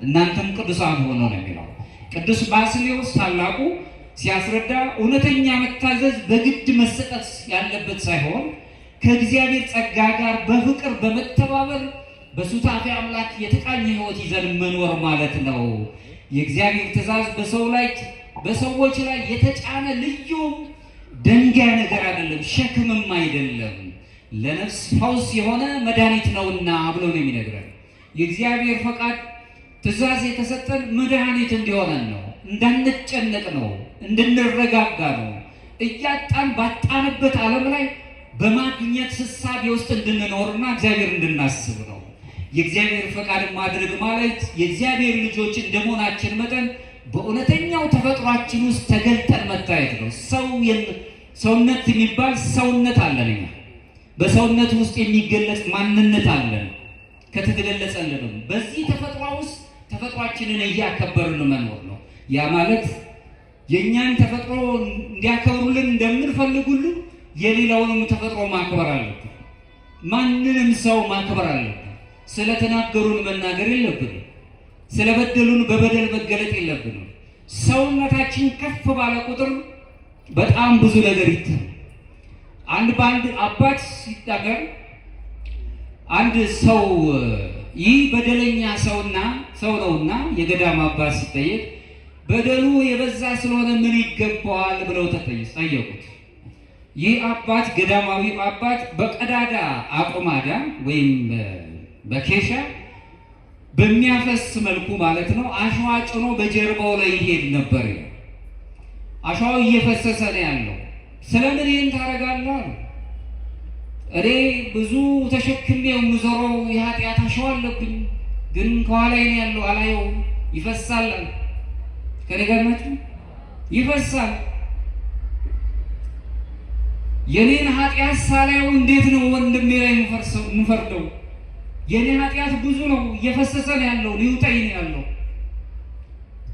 እናንተም ቅዱሳን ሆኖ ነው የሚለው። ቅዱስ ባስልዮስ ታላቁ ሲያስረዳ እውነተኛ መታዘዝ በግድ መሰጠት ያለበት ሳይሆን ከእግዚአብሔር ጸጋ ጋር በፍቅር በመተባበር በሱታፌ አምላክ የተቃኘ ሕይወት ይዘን መኖር ማለት ነው። የእግዚአብሔር ትእዛዝ በሰዎች ላይ የተጫነ ልዩ ደንጋይ ነገር አይደለም፣ ሸክምም አይደለም፣ ለነፍስ ፈውስ የሆነ መድኃኒት ነውና ብሎ ነው የሚነግረን። የእግዚአብሔር ፈቃድ ትእዛዝ የተሰጠን መድኃኒት እንዲሆነን ነው፣ እንዳንጨነቅ ነው፣ እንድንረጋጋ ነው። እያጣን ባጣንበት ዓለም ላይ በማግኘት ሕሳቤ ውስጥ እንድንኖርና እግዚአብሔር እንድናስብ ነው። የእግዚአብሔር ፈቃድ ማድረግ ማለት የእግዚአብሔር ልጆች እንደመሆናችን መጠን በእውነተኛው ተፈጥሯችን ውስጥ ተገልጠን መታየት ነው። ሰውነት የሚባል ሰውነት አለን። እኛ በሰውነት ውስጥ የሚገለጽ ማንነት አለን። ከተገለጸልንም በዚህ ተፈጥሯ ውስጥ ተፈጥሯችንን እያከበርን መኖር ነው። ያ ማለት የእኛን ተፈጥሮ እንዲያከብሩልን እንደምንፈልግ ሁሉ የሌላውንም ተፈጥሮ ማክበር አለብን። ማንንም ሰው ማክበር አለብን። ስለተናገሩን መናገር የለብንም። ስለበደሉን በበደል መገለጥ የለብንም። ሰውነታችን ከፍ ባለ ቁጥር በጣም ብዙ ነገር በአንድ አባት ሲናገር አንድ ሰው ይህ በደለኛ ሰው ነውና የገዳም አባት ሲጠየቅ በደሉ የበዛ ስለሆነ ምን ይገባዋል ብለው ጠየቁት። ይህ አባት ገዳማዊ አባት በቀዳዳ አቁማዳ ወይም በኬሻ በሚያፈስ መልኩ ማለት ነው አሸዋ ጭኖ በጀርባው ላይ ይሄድ ነበር። አሸዋው እየፈሰሰ ነው ያለው። ስለምን ይህን ታደርጋለህ? እኔ ብዙ ተሸክሜ የምዞረው የኃጢአት አሸዋ አለብኝ፣ ግን ከኋላዬ ነው ያለው፣ አላየውም፣ ይፈሳል። ከኔ ጋር ናችሁ? ይፈሳል። የኔን ኃጢአት ሳላየው እንዴት ነው ወንድሜ ላይ የምፈርደው? የኔ ኃጢአት ብዙ ነው፣ እየፈሰሰ ነው ያለው፣ ሊውጠኝ ነው ያለው።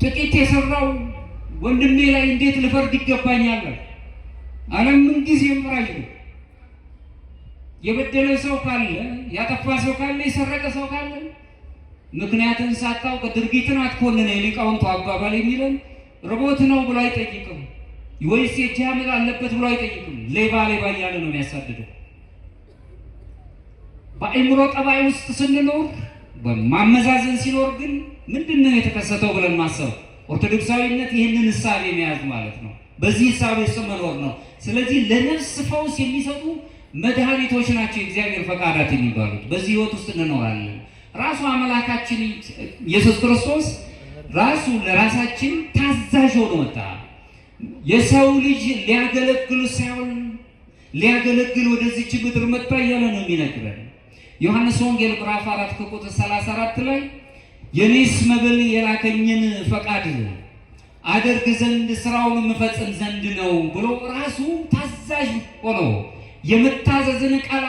ጥቂት የሰራው ወንድሜ ላይ እንዴት ልፈርድ ይገባኛል? ዓለም ምን ጊዜም ራይ የበደለ ሰው ካለ፣ ያጠፋ ሰው ካለ፣ የሰረቀ ሰው ካለ ምክንያትን ሳታውቅ ድርጊትን አትኮንነ። የሊቃውንቱ አባባል የሚለን ርቦት ነው ብሎ አይጠይቅም፣ ወይስ የእጅ ሐሜት አለበት ብሎ አይጠይቅም። ሌባ እያለ ነው የሚያሳድደው። በአእምሮ ጠባይ ውስጥ ስንኖር በማመዛዘን ሲኖር ግን ምንድነው የተከሰተው ብለን ማሰብ። ኦርቶዶክሳዊነት ይህንን እሳቤ መያዝ ማለት ነው። በዚህ እሳቤ ውስጥ መኖር ነው። ስለዚህ ለነፍስ ፈውስ የሚሰጡ መድኃኒቶች ናቸው የእግዚአብሔር ፈቃዳት የሚባሉት። በዚህ ሕይወት ውስጥ እንኖራለን። ራሱ አምላካችን ኢየሱስ ክርስቶስ ራሱ ለራሳችን ታዛዥ ሆኖ መጣ። የሰው ልጅ ሊያገለግሉ ሳይሆን ሊያገለግል ወደዚች ምድር መጣ እያለ ነው የሚነግረን። ዮሐንስ ወንጌል ምዕራፍ 4 ከቁጥር 34 ላይ የኔስ መብል የላከኝን ፈቃድ አደርግ ዘንድ ስራውን መፈጸም ዘንድ ነው ብሎ ራሱ ታዛዥ ሆኖ የመታዘዝን ቃል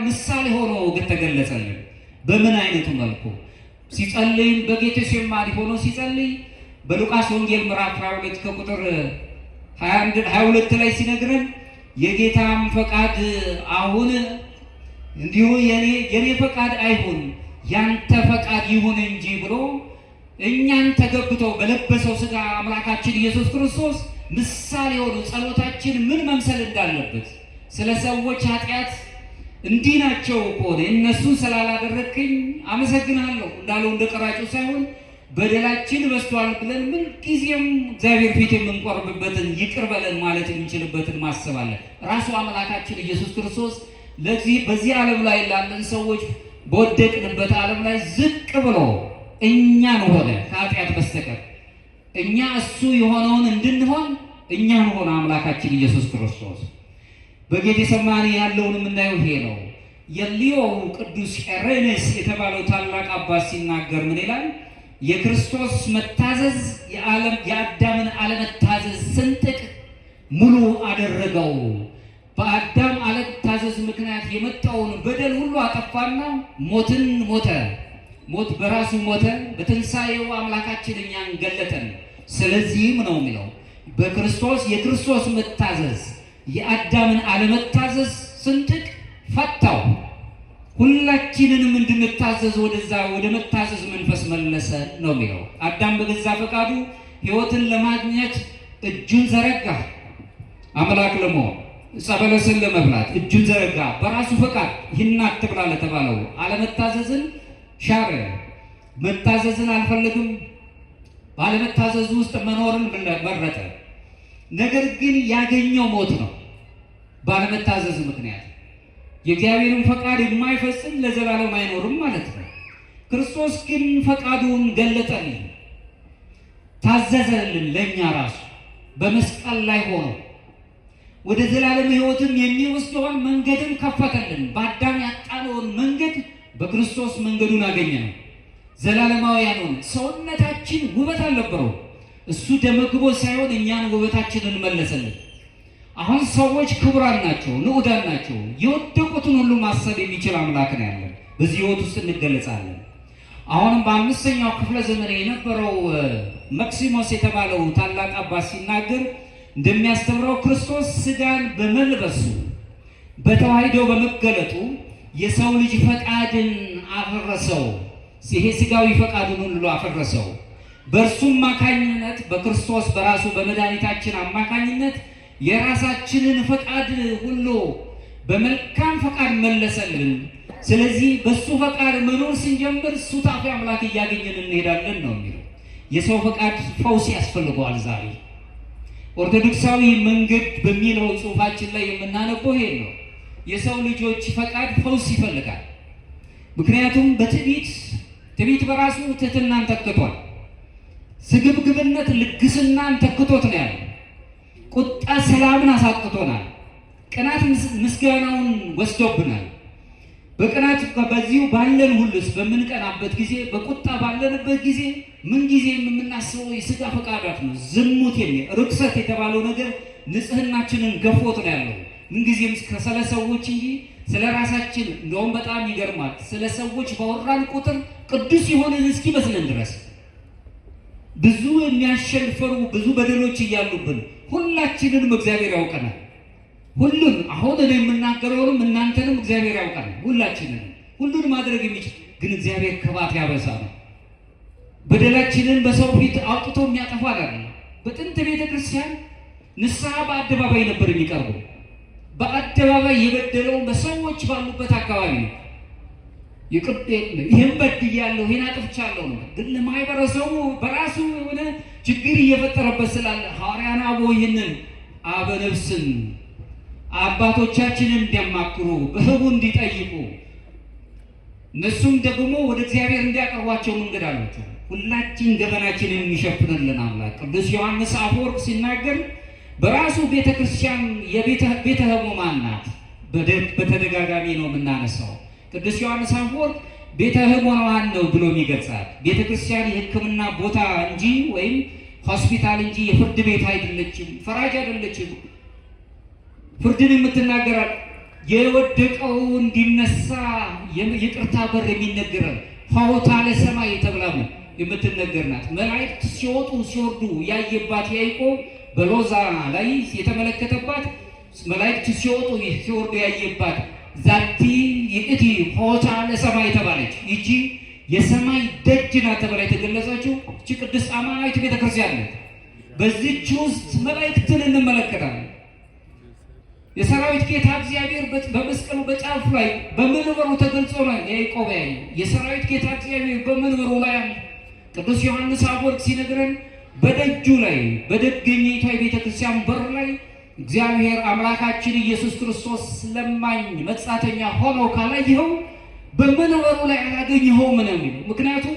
ምሳሌ ሆኖ ተገለጸልን። በምን አይነቱ መልኩ ሲጸልይ በጌቴሴማኒ ሆኖ ሲጸልይ በሉቃስ ወንጌል ምዕራፍ 22 ከቁጥር 22 ላይ ሲነግረን የጌታም ፈቃድ አሁን እንዲሁ የኔ ፈቃድ አይሁን ያንተ ፈቃድ ይሁን እንጂ ብሎ እኛን ተገብቶ በለበሰው ሥጋ አምላካችን ኢየሱስ ክርስቶስ ምሳሌ ሆኖ ጸሎታችን ምን መምሰል እንዳለበት ስለ ሰዎች ኃጢአት እንዲህ ናቸው እኮ እነሱን ስላላደረግክኝ አመሰግናለሁ እንዳለው እንደ ቀራጩ ሳይሆን በደላችን በዝቷል ብለን ምን ጊዜም እግዚአብሔር ፊት የምንቆርብበትን ይቅር በለን ማለት የምንችልበትን ማሰብ አለ። ራሱ አምላካችን ኢየሱስ ክርስቶስ በዚህ ዓለም ላይ ላለን ሰዎች በወደቅንበት ዓለም ላይ ዝቅ ብሎ እኛን ሆነ ከኃጢአት በስተቀር እኛ እሱ የሆነውን እንድንሆን እኛን ሆነ አምላካችን ኢየሱስ ክርስቶስ። በጌቴሴማኒ ያለውን የምናየው ይሄ ነው። የሊዮው ቅዱስ ቄሬኔስ የተባለው ታላቅ አባት ሲናገር ምን ይላል? የክርስቶስ መታዘዝ የአዳምን አለመታዘዝ ስንጥቅ ሙሉ አደረገው። በአዳም አለመታዘዝ ምክንያት የመጣውን በደል ሁሉ አጠፋና ሞትን ሞተ። ሞት በራሱ ሞተ፣ በትንሣኤው አምላካችን እኛን ገለጠን። ስለዚህም ነው የሚለው የክርስቶስ መታዘዝ የአዳምን አለመታዘዝ ስንጥቅ ፈታው። ሁላችንንም እንድንታዘዝ ወደ መታዘዝ መንፈስ መለሰ ነው የሚለው። አዳም በገዛ ፈቃዱ ሕይወትን ለማግኘት እጁን ዘረጋ። አምላክ ለመሆን ዕፀ በለስን ለመብላት እጁን ዘረጋ። በራሱ ፈቃድ ይህን አትብላ ለተባለው አለመታዘዝን ሻረ። መታዘዝን አልፈለግም። ባለመታዘዝ ውስጥ መኖርን መረጠ። ነገር ግን ያገኘው ሞት ነው። ባለመታዘዝ ምክንያት የእግዚአብሔርን ፈቃድ የማይፈጽም ለዘላለም አይኖርም ማለት ነው። ክርስቶስ ግን ፈቃዱን ገለጠልን፣ ታዘዘልን። ለእኛ ራሱ በመስቀል ላይ ሆኖ ወደ ዘላለም ሕይወትም የሚወስደውን መንገድን ከፈተልን። በአዳም ያጣነውን መንገድ በክርስቶስ መንገዱን አገኘ ነው። ዘላለማውያኑን ሰውነታችን ውበት አልነበረው። እሱ ደመግቦ ሳይሆን እኛን ውበታችንን መለሰልን። አሁን ሰዎች ክቡራን ናቸው፣ ንዑዳን ናቸው። የወደቁትን ሁሉ ማሰብ የሚችል አምላክ ነው ያለን። በዚህ ሕይወት ውስጥ እንገለጻለን። አሁንም በአምስተኛው ክፍለ ዘመን የነበረው መክሲሞስ የተባለው ታላቅ አባት ሲናገር እንደሚያስተምረው ክርስቶስ ሥጋን በመልበሱ በተዋሕዶ በመገለጡ የሰው ልጅ ፈቃድን አፈረሰው። ይሄ ሥጋዊ ፈቃዱን ሁሉ አፈረሰው። በእርሱም አማካኝነት በክርስቶስ በራሱ በመድኃኒታችን አማካኝነት የራሳችንን ፈቃድ ሁሉ በመልካም ፈቃድ መለሰልን። ስለዚህ በሱ ፈቃድ መኖር ስንጀምር ሱታፌ አምላክ እያገኘን እንሄዳለን ነው የሚለው። የሰው ፈቃድ ፈውስ ያስፈልገዋል። ዛሬ ኦርቶዶክሳዊ መንገድ በሚለው ጽሑፋችን ላይ የምናነበው ይሄ ነው። የሰው ልጆች ፈቃድ ፈውስ ይፈልጋል። ምክንያቱም ትዕቢት በራሱ ትሕትናን ተክቷል። ስግብግብነት ልግስናን ተክቶት ነው ያለው። ቁጣ ሰላምን አሳጥቶናል። ቅናት ምስጋናውን ወስዶብናል። በቅናት በዚሁ ባለን ሁሉስ በምንቀናበት ጊዜ፣ በቁጣ ባለንበት ጊዜ ምንጊዜም የምናስበው የሥጋ ፈቃዳት ነው። ዝሙት ርኩሰት የተባለው ነገር ንጽህናችንን ገፎት ነው ያለው። ምንጊዜም ስለ ሰዎች እንጂ ስለ ራሳችን እንደውም በጣም ይገርማል። ስለ ሰዎች ባወራን ቁጥር ቅዱስ የሆንን እስኪመስለን ድረስ ብዙ የሚያሸንፈሩ ብዙ በደሎች እያሉብን ሁላችንንም እግዚአብሔር ያውቀናል። ሁሉን አሁን እኔ የምናገረውንም እናንተንም እግዚአብሔር ያውቃል። ሁላችንንም ሁሉን ማድረግ የሚችል ግን እግዚአብሔር ክፋት ያበዛ ነው። በደላችንን በሰው ፊት አውጥቶ የሚያጠፋ አይደለም። በጥንት ቤተ ክርስቲያን ንስሐ በአደባባይ ነበር የሚቀርበው። በአደባባይ የበደለው በሰዎች ባሉበት አካባቢ ነው። ይህን በድያለሁ፣ ይህን አጥፍቻለሁ ነው። ግን ለማህበረሰቡ በራሱ የሆነ ችግር እየፈጠረበት ስላለ ሐዋርያን አበው ይህንን አበነፍስን አባቶቻችንን እንዲያማክሩ በህቡ እንዲጠይቁ እነሱም ደግሞ ወደ እግዚአብሔር እንዲያቀርቧቸው መንገድ አላቸው። ሁላችን ገበናችንን የሚሸፍንልን አምላክ ቅዱስ ዮሐንስ አፈወርቅ ሲናገር በራሱ ቤተ ክርስቲያን ቤተ ሕሙማን ናት። በተደጋጋሚ ነው የምናነሳው። ቅዱስ ዮሐንስ አፈወርቅ ቤተ ሕሙማን ነው ብሎ የሚገልጻት ቤተ ክርስቲያን የሕክምና ቦታ እንጂ ወይም ሆስፒታል እንጂ የፍርድ ቤት አይደለችም፣ ፈራጅ አይደለችም። ፍርድን የምትናገራል የወደቀው እንዲነሳ ይቅርታ በር የሚነገረን ሆታ ለሰማይ ተብላ የምትነገር ናት። መላእክት ሲወጡ ሲወርዱ ያየባት ያዕቆብ በሎዛ ላይ የተመለከተባት መላእክት ሲወጡ ሲወርዱ ያየባት ዛቲ ይእቲ ሆታ ለሰማይ ተባለች። ይቺ የሰማይ ደጅ ናት ተብላ የተገለጸችው እቺ ቅድስት አማናዊት ቤተክርስቲያን ናት። በዚህች ውስጥ መላእክትን እንመለከታለን። የሰራዊት ጌታ እግዚአብሔር በመስቀሉ በጫፍ ላይ በመንበሩ ተገልጾ ነው ያዕቆብ ያየው። የሰራዊት ጌታ እግዚአብሔር በመንበሩ ላይ አለ። ቅዱስ ዮሐንስ አፈወርቅ ሲነግረን በደጁ ላይ በደገኛይቷ የቤተ ክርስቲያን በር ላይ እግዚአብሔር አምላካችን ኢየሱስ ክርስቶስ ለማኝ መጻተኛ ሆኖ ካላየኸው በመንበሩ ላይ አላገኘኸውም ነው የሚለው። ምክንያቱም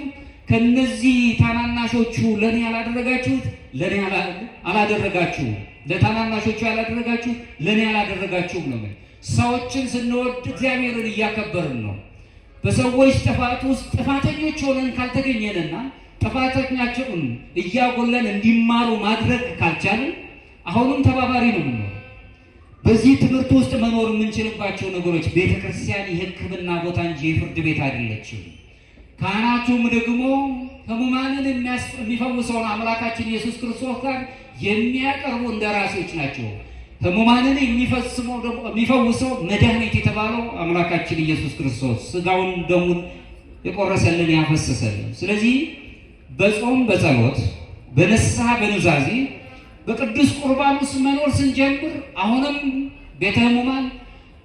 ከነዚህ ታናናሾቹ ለኔ ያላደረጋችሁት ለኔ አላደረጋችሁም፣ ለታናናሾቹ ያላደረጋችሁ ለኔ ያላደረጋችሁም ነው። ሰዎችን ስንወድ እግዚአብሔርን እያከበርን ነው። በሰዎች ጥፋት ውስጥ ጥፋተኞች ሆነን ካልተገኘንና ጥፋተኛቸውን እያጎለን እንዲማሩ ማድረግ ካልቻልን አሁንም ተባባሪ ነው የምንሆነው። በዚህ ትምህርት ውስጥ መኖር የምንችልባቸው ነገሮች ቤተክርስቲያን የሕክምና ቦታ እንጂ የፍርድ ቤት አይደለችም። ካህናቱም ደግሞ ሕሙማንን የሚፈውሰውን አምላካችን ኢየሱስ ክርስቶስ ጋር የሚያቀርቡ እንደራሴዎች ናቸው። ሕሙማንን የሚፈውሰው መድኃኒት የተባለው አምላካችን ኢየሱስ ክርስቶስ ስጋውን ደሙን የቆረሰልን ያፈሰሰልን። ስለዚህ በጾም በጸሎት በንስሐ በኑዛዜ በቅዱስ ቁርባን ውስጥ መኖር ስንጀምር አሁንም ቤተ ሕሙማን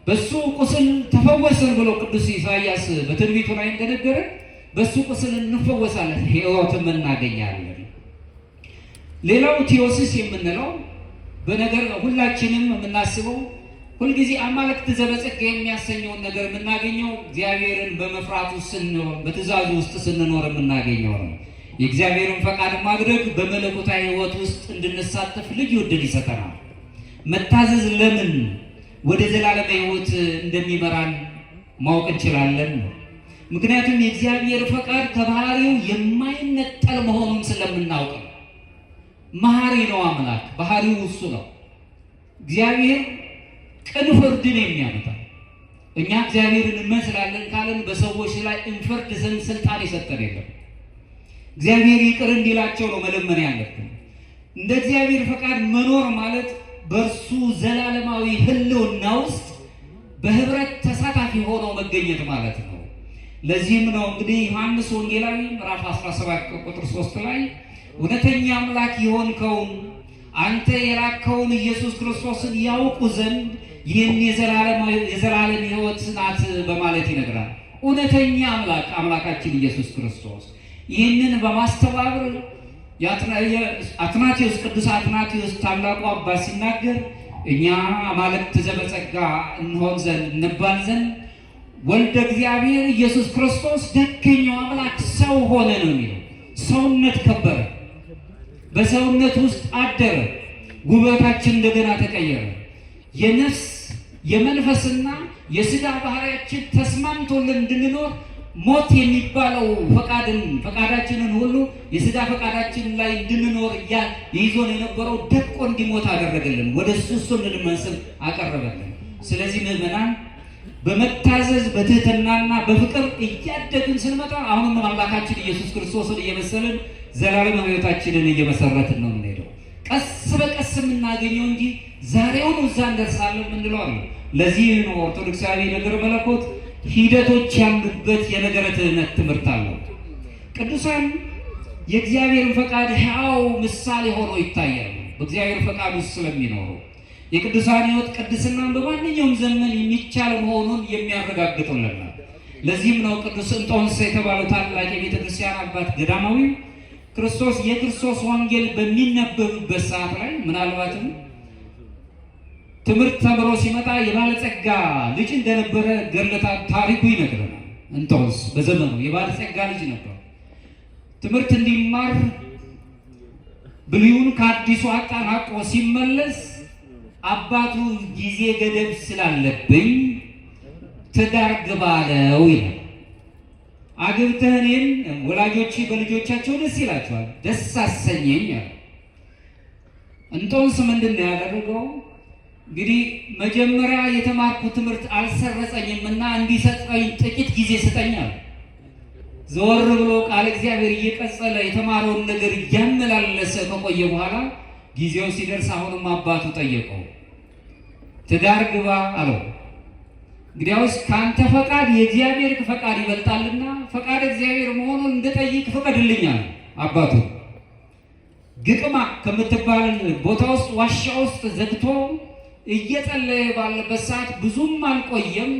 በሱ ቁስል ተፈወስን ብሎ ቅዱስ ኢሳይያስ በትንቢቱ ላይ እንደነገረ በሱ ቁስል እንፈወሳለን፣ ሕይወትም እናገኛለን። ሌላው ቴዎሲስ የምንለው በነገር ሁላችንም የምናስበው ሁልጊዜ አማልክት ዘበጸጋ የሚያሰኘውን ነገር የምናገኘው እግዚአብሔርን በመፍራቱ ስንኖር በትእዛዙ ውስጥ ስንኖር የምናገኘው ነው። የእግዚአብሔርን ፈቃድ ማድረግ በመለኮታዊ ሕይወት ውስጥ እንድንሳተፍ ልዩ ዕድል ይሰጠናል። መታዘዝ ለምን ወደ ዘላለም ሕይወት እንደሚመራን ማወቅ እንችላለን። ምክንያቱም የእግዚአብሔር ፈቃድ ከባህሪው የማይነጠል መሆኑን ስለምናውቅ ነው። መሐሪ ነው አምላክ፣ ባህሪው እሱ ነው። እግዚአብሔር ቅን ፍርድን የሚያመጣ እኛ እግዚአብሔርን እንመስላለን ካለን በሰዎች ላይ እንፍርድ ዘንድ ስልጣን የሰጠን የለም። እግዚአብሔር ይቅር እንዲላቸው ነው መለመን ያለብን። እንደ እግዚአብሔር ፈቃድ መኖር ማለት በእርሱ ዘላለማዊ ሕልውና ውስጥ በህብረት ተሳታፊ ሆኖ መገኘት ማለት ነው። ለዚህም ነው እንግዲህ ዮሐንስ ወንጌላዊ ምዕራፍ 17 ቁጥር 3 ላይ እውነተኛ አምላክ የሆንከውን አንተ የላከውን ኢየሱስ ክርስቶስን ያውቁ ዘንድ ይህን የዘላለም ሕይወት ናት በማለት ይነግራል። እውነተኛ አምላካችን ኢየሱስ ክርስቶስ ይህንን በማስተባበር አትናቴዎስ ቅዱስ አትናቴዎስ ታላቁ አባት ሲናገር እኛ አማልክት ዘበጸጋ እንባል ዘንድ ወልደ እግዚአብሔር ኢየሱስ ክርስቶስ ደገኛው አምላክ ሰው ሆነ ነው የሚለው። ሰውነት ከበረ፣ በሰውነት ውስጥ አደረ፣ ውበታችን እንደገና ተቀየረ። የነፍስ የመንፈስና የስጋ ባህሪያችን ተስማምቶልን እንድንኖር ሞት የሚባለው ፈቃዳችንን ሁሉ የስጋ ፈቃዳችን ላይ እንድንኖር ይዞን የነበረው ደቆ እንዲሞት አደረገልን። ወደ እሱ እንድንመስል አቀረበልን። ስለዚህ ምዕመናን በመታዘዝ በትህትናና በፍቅር እያደግን ስንመጣ አሁንም አምላካችን ኢየሱስ ክርስቶስን እየመሰልን ዘላለም ሕይወታችንን እየመሰረትን ነው የምንሄደው። ቀስ በቀስ የምናገኘው እንጂ ዛሬውን እዛ እንደርሳለን የምንለው አለ። ለዚህ ነው ኦርቶዶክሳዊ ነገረ መለኮት ሂደቶች ያሉበት የነገረ ክህነት ትምህርት አለው። ቅዱሳን የእግዚአብሔርን ፈቃድ ሕያው ምሳሌ ሆኖ ይታያሉ። በእግዚአብሔር ፈቃድ ውስጥ ስለሚኖሩ የቅዱሳን ሕይወት ቅድስናን በማንኛውም ዘመን የሚቻል መሆኑን የሚያረጋግጡልን። ለዚህም ነው ቅዱስ እንጦንስ የተባለው ታላቅ የቤተ ክርስቲያን አባት ገዳማዊ የክርስቶስ ወንጌል በሚነበብበት ሰዓት ላይ ምናልባትም ትምህርት ተምሮ ሲመጣ የባለጸጋ ልጅ እንደነበረ ገለታ ታሪኩ ይነግረናል። እንጦንስ በዘመኑ የባለጸጋ ልጅ ነበር። ትምህርት እንዲማር ብሉይን ከአዲሱ አጠናቆ ሲመለስ አባቱ ጊዜ ገደብ ስላለብኝ ትዳር ግባ አለው ይላል። አግብተህ እኔን ወላጆቼ በልጆቻቸው ደስ ይላቸዋል፣ ደስ አሰኘኝ አለ። እንጦንስ ምንድን ነው ያደረገው? እንግዲህ መጀመሪያ የተማርኩ ትምህርት አልሰረጸኝም እና እንዲሰጠኝ ጥቂት ጊዜ ስጠኛል። ዘወር ብሎ ቃል እግዚአብሔር እየቀጸለ የተማረውን ነገር እያመላለሰ ከቆየ በኋላ ጊዜው ሲደርስ አሁንም አባቱ ጠየቀው፣ ትዳር ግባ አለው። እንግዲያውስ ከአንተ ፈቃድ የእግዚአብሔር ፈቃድ ይበልጣልና ፈቃድ እግዚአብሔር መሆኑን እንድጠይቅ ፍቀድልኛል። አባቱ ግቅማ ከምትባል ቦታ ውስጥ ዋሻ ውስጥ ዘግቶ እየጸለየ ባለበት ሰዓት ብዙም አልቆየም።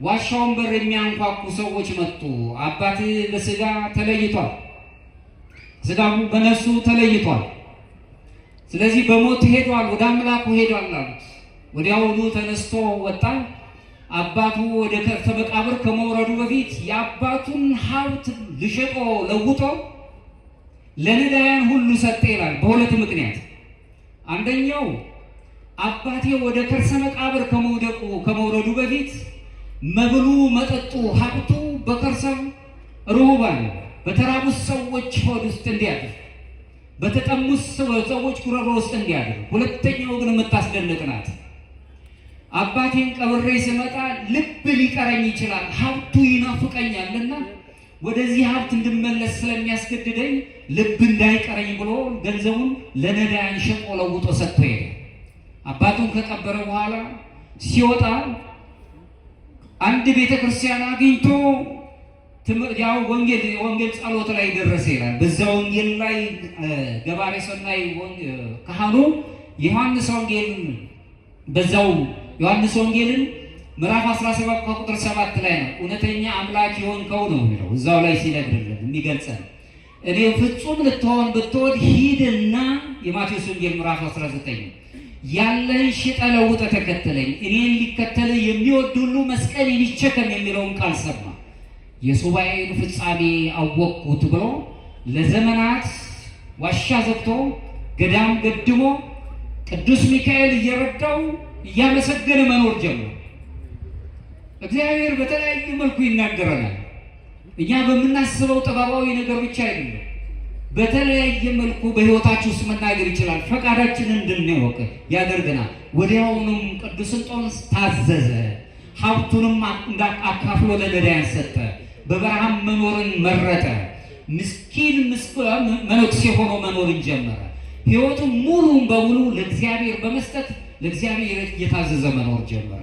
ዋሻውን በር የሚያንኳኩ ሰዎች መጡ። አባት በስጋ ተለይቷል፣ ስጋው በነፍሱ ተለይቷል። ስለዚህ በሞት ሄዷል፣ ወደ አምላኩ ሄዷል አሉት። ወዲያውኑ ተነስቶ ወጣ። አባቱ ወደ ከርሰ መቃብር ከመውረዱ በፊት የአባቱን ሀብት ልሸጦ ለውጦ ለነዳያን ሁሉ ሰጠ ይላል። በሁለት ምክንያት፣ አንደኛው አባቴ ወደ ከርሰ መቃብር ከመውረዱ በፊት መብሉ፣ መጠጡ፣ ሀብቱ በከርሰ ርሁባን በተራቡት ሰዎች ሆድ ውስጥ እንዲያድር፣ በተጠሙት ሰዎች ጉሮሮ ውስጥ እንዲያድር። ሁለተኛው ግን የምታስደንቅ ናት። አባቴን ቀብሬ ስመጣ ልብ ሊቀረኝ ይችላል፣ ሀብቱ ይናፍቀኛልና ወደዚህ ሀብት እንድመለስ ስለሚያስገድደኝ ልብ እንዳይቀረኝ ብሎ ገንዘቡን ለነዳያን ሸጦ ለውጦ ሰጥቶ ሄደ። አባቱን ከቀበረ በኋላ ሲወጣ አንድ ቤተክርስቲያን አግኝቶ ያው ወንጌል ጸሎት ላይ ደረሰ ይላል። በዛ ወንጌል ላይ ገባሬ ሰናይ ካህኑ ዮሐንስ ወንጌልን በዛው ዮሐንስ ወንጌልን ምዕራፍ 17 ቁጥር 7 ላይ ነው እውነተኛ አምላክ የሆንከው ነው የሚለው። እዛው ላይ ሲነግርልን የሚገልጸን እኔ ፍጹም ልትሆን ብትወድ ሂድና የማቴዎስ ወንጌል ምዕራፍ 19 ያለህን ሽጠህ ለውጠህ ተከተለኝ፣ እኔን ሊከተል የሚወድ ሁሉ መስቀሌን ይሸከም የሚለውን ቃል ሰማ። የሱባኤን ፍጻሜ አወቅኩት ብሎ ለዘመናት ዋሻ ዘግቶ ገዳም ገድሞ ቅዱስ ሚካኤል እየረዳው እያመሰገነ መኖር ጀመረ። እግዚአብሔር በተለያየ መልኩ ይናገረናል። እኛ በምናስበው ጥበባዊ ነገር ብቻ አይደለም፣ በተለያየ መልኩ በሕይወታችን ውስጥ መናገር ይችላል። ፈቃዳችንን እንድንወቅ ያደርገናል። ወዲያውኑም ቅዱስ እንጦንስ ታዘዘ፣ ሀብቱንም አካፍሎ ለነዳያን ሰጠ። በበረሃም መኖርን መረጠ። ምስኪን መነኩሴ ሆኖ መኖርን ጀመረ። ሕይወቱን ሙሉን በሙሉ ለእግዚአብሔር በመስጠት ለእግዚአብሔር እየታዘዘ መኖር ጀመረ።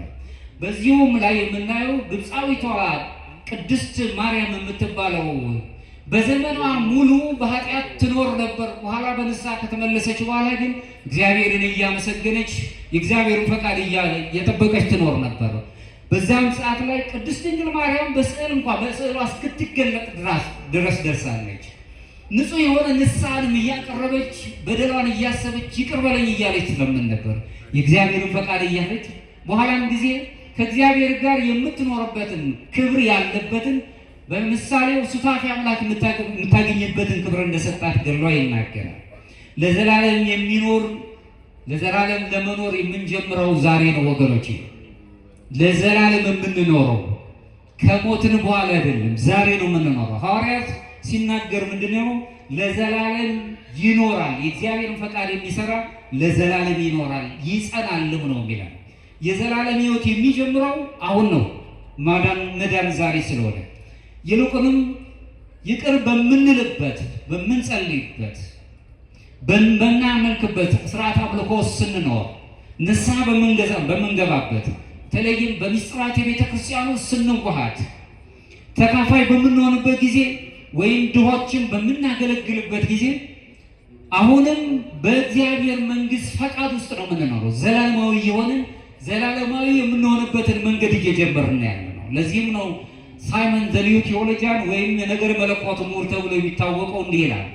በዚሁም ላይ የምናየው ግብፃዊቷ ቅድስት ማርያም የምትባለው በዘመኗ ሙሉ በኃጢአት ትኖር ነበር። በኋላ በንስሐ ከተመለሰች በኋላ ግን እግዚአብሔርን እያመሰገነች የእግዚአብሔርን ፈቃድ እየጠበቀች ትኖር ነበር። በዛም ሰዓት ላይ ቅድስት ድንግል ማርያም በስዕሏ እስክትገለጥ ድረስ ደርሳለች። ንጹሕ የሆነ ንስሐንም እያቀረበች በደሏን እያሰበች ይቅር በለኝ እያለች ትለምን ነበር፣ የእግዚአብሔርን ፈቃድ እያለች። በኋላም ጊዜ ከእግዚአብሔር ጋር የምትኖርበትን ክብር ያለበትን በምሳሌው ሱታፊ አምላክ የምታገኝበትን ክብር እንደሰጣት ገድሏ ይናገራል። ለዘላለም የሚኖር ለዘላለም ለመኖር የምንጀምረው ዛሬ ነው ወገኖች። ለዘላለም የምንኖረው ከሞትን በኋላ አይደለም፣ ዛሬ ነው የምንኖረው። ሐዋርያት ሲናገር ምንድነው? ለዘላለም ይኖራል፣ የእግዚአብሔርን ፈቃድ የሚሰራ ለዘላለም ይኖራል ይጸናልም ነው የሚለው። የዘላለም ሕይወት የሚጀምረው አሁን ነው፣ መዳን ዛሬ ስለሆነ ይልቁንም ይቅር በምንልበት በምንጸልይበት በምናመልክበት ስርዓት አምልኮ ስንኖር ንስሐ በምንገባበት በተለይም በምስጢራት የቤተ ክርስቲያኑ ስንዋሃድ ተካፋይ በምንሆንበት ጊዜ ወይም ድሆችን በምናገለግልበት ጊዜ አሁንም በእግዚአብሔር መንግሥት ፈቃድ ውስጥ ነው የምንኖረው። ዘላለማዊ የሆንን ዘላለማዊ የምንሆንበትን መንገድ እየጀመርን ያለ ነው። ለዚህም ነው ሳይመን ዘ ኒው ቴዎሎጂያን ወይም የነገር መለኮት ምሁር ተብሎ የሚታወቀው እንዲህ ይላል፣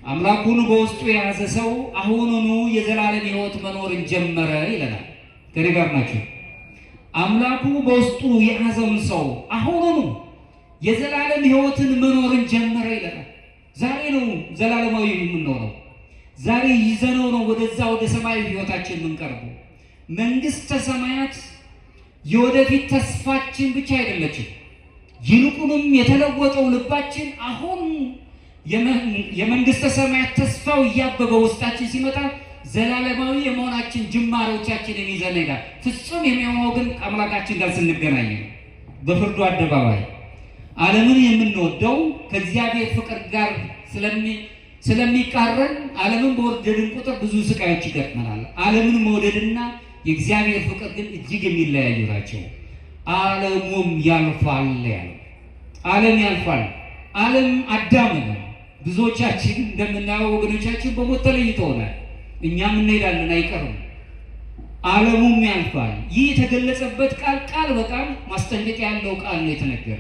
አምላኩን በውስጡ የያዘ ሰው አሁኑኑ የዘላለም ሕይወት መኖርን ጀመረ ይለናል። ከኔ ጋር ናቸው። አምላኩ በውስጡ የያዘውን ሰው አሁኑኑ የዘላለም ሕይወትን መኖርን ጀመረ ይለናል። ዛሬ ነው ዘላለማዊ የምንኖረው። ዛሬ ይዘነው ነው ወደዛ ወደ ሰማያዊ ሕይወታችን የምንቀርበው። መንግሥተ ሰማያት የወደፊት ተስፋችን ብቻ አይደለችም። ይልቁንም የተለወጠው ልባችን አሁን የመንግሥተ ሰማያት ተስፋው እያበበ ውስጣችን ሲመጣ ዘላለማዊ የመሆናችን ጅማሬዎቻችንን ይዘን ሄዳል። ፍጹም የሚሆነው ግን ከአምላካችን ጋር ስንገናኝ በፍርዱ አደባባይ ዓለምን የምንወደው ከእግዚአብሔር ፍቅር ጋር ስለሚቃረን ዓለምን በወደድን ቁጥር ብዙ ስቃዮች ይገጥመናል። ዓለምን መውደድና የእግዚአብሔር ፍቅር ግን እጅግ የሚለያዩ ናቸው። ዓለሙም ያልፋል ያለው ዓለም ያልፋል። ዓለም አዳም ነው። ብዙዎቻችን እንደምናየው ወገኖቻችን በሞት ተለይተውናል። እኛም እንሄዳለን አይቀርም። ዓለሙም ያልፋል። ይህ የተገለጸበት ቃል በቃል ማስጠንቀቂያ ያለው ቃል ነው የተነገረ።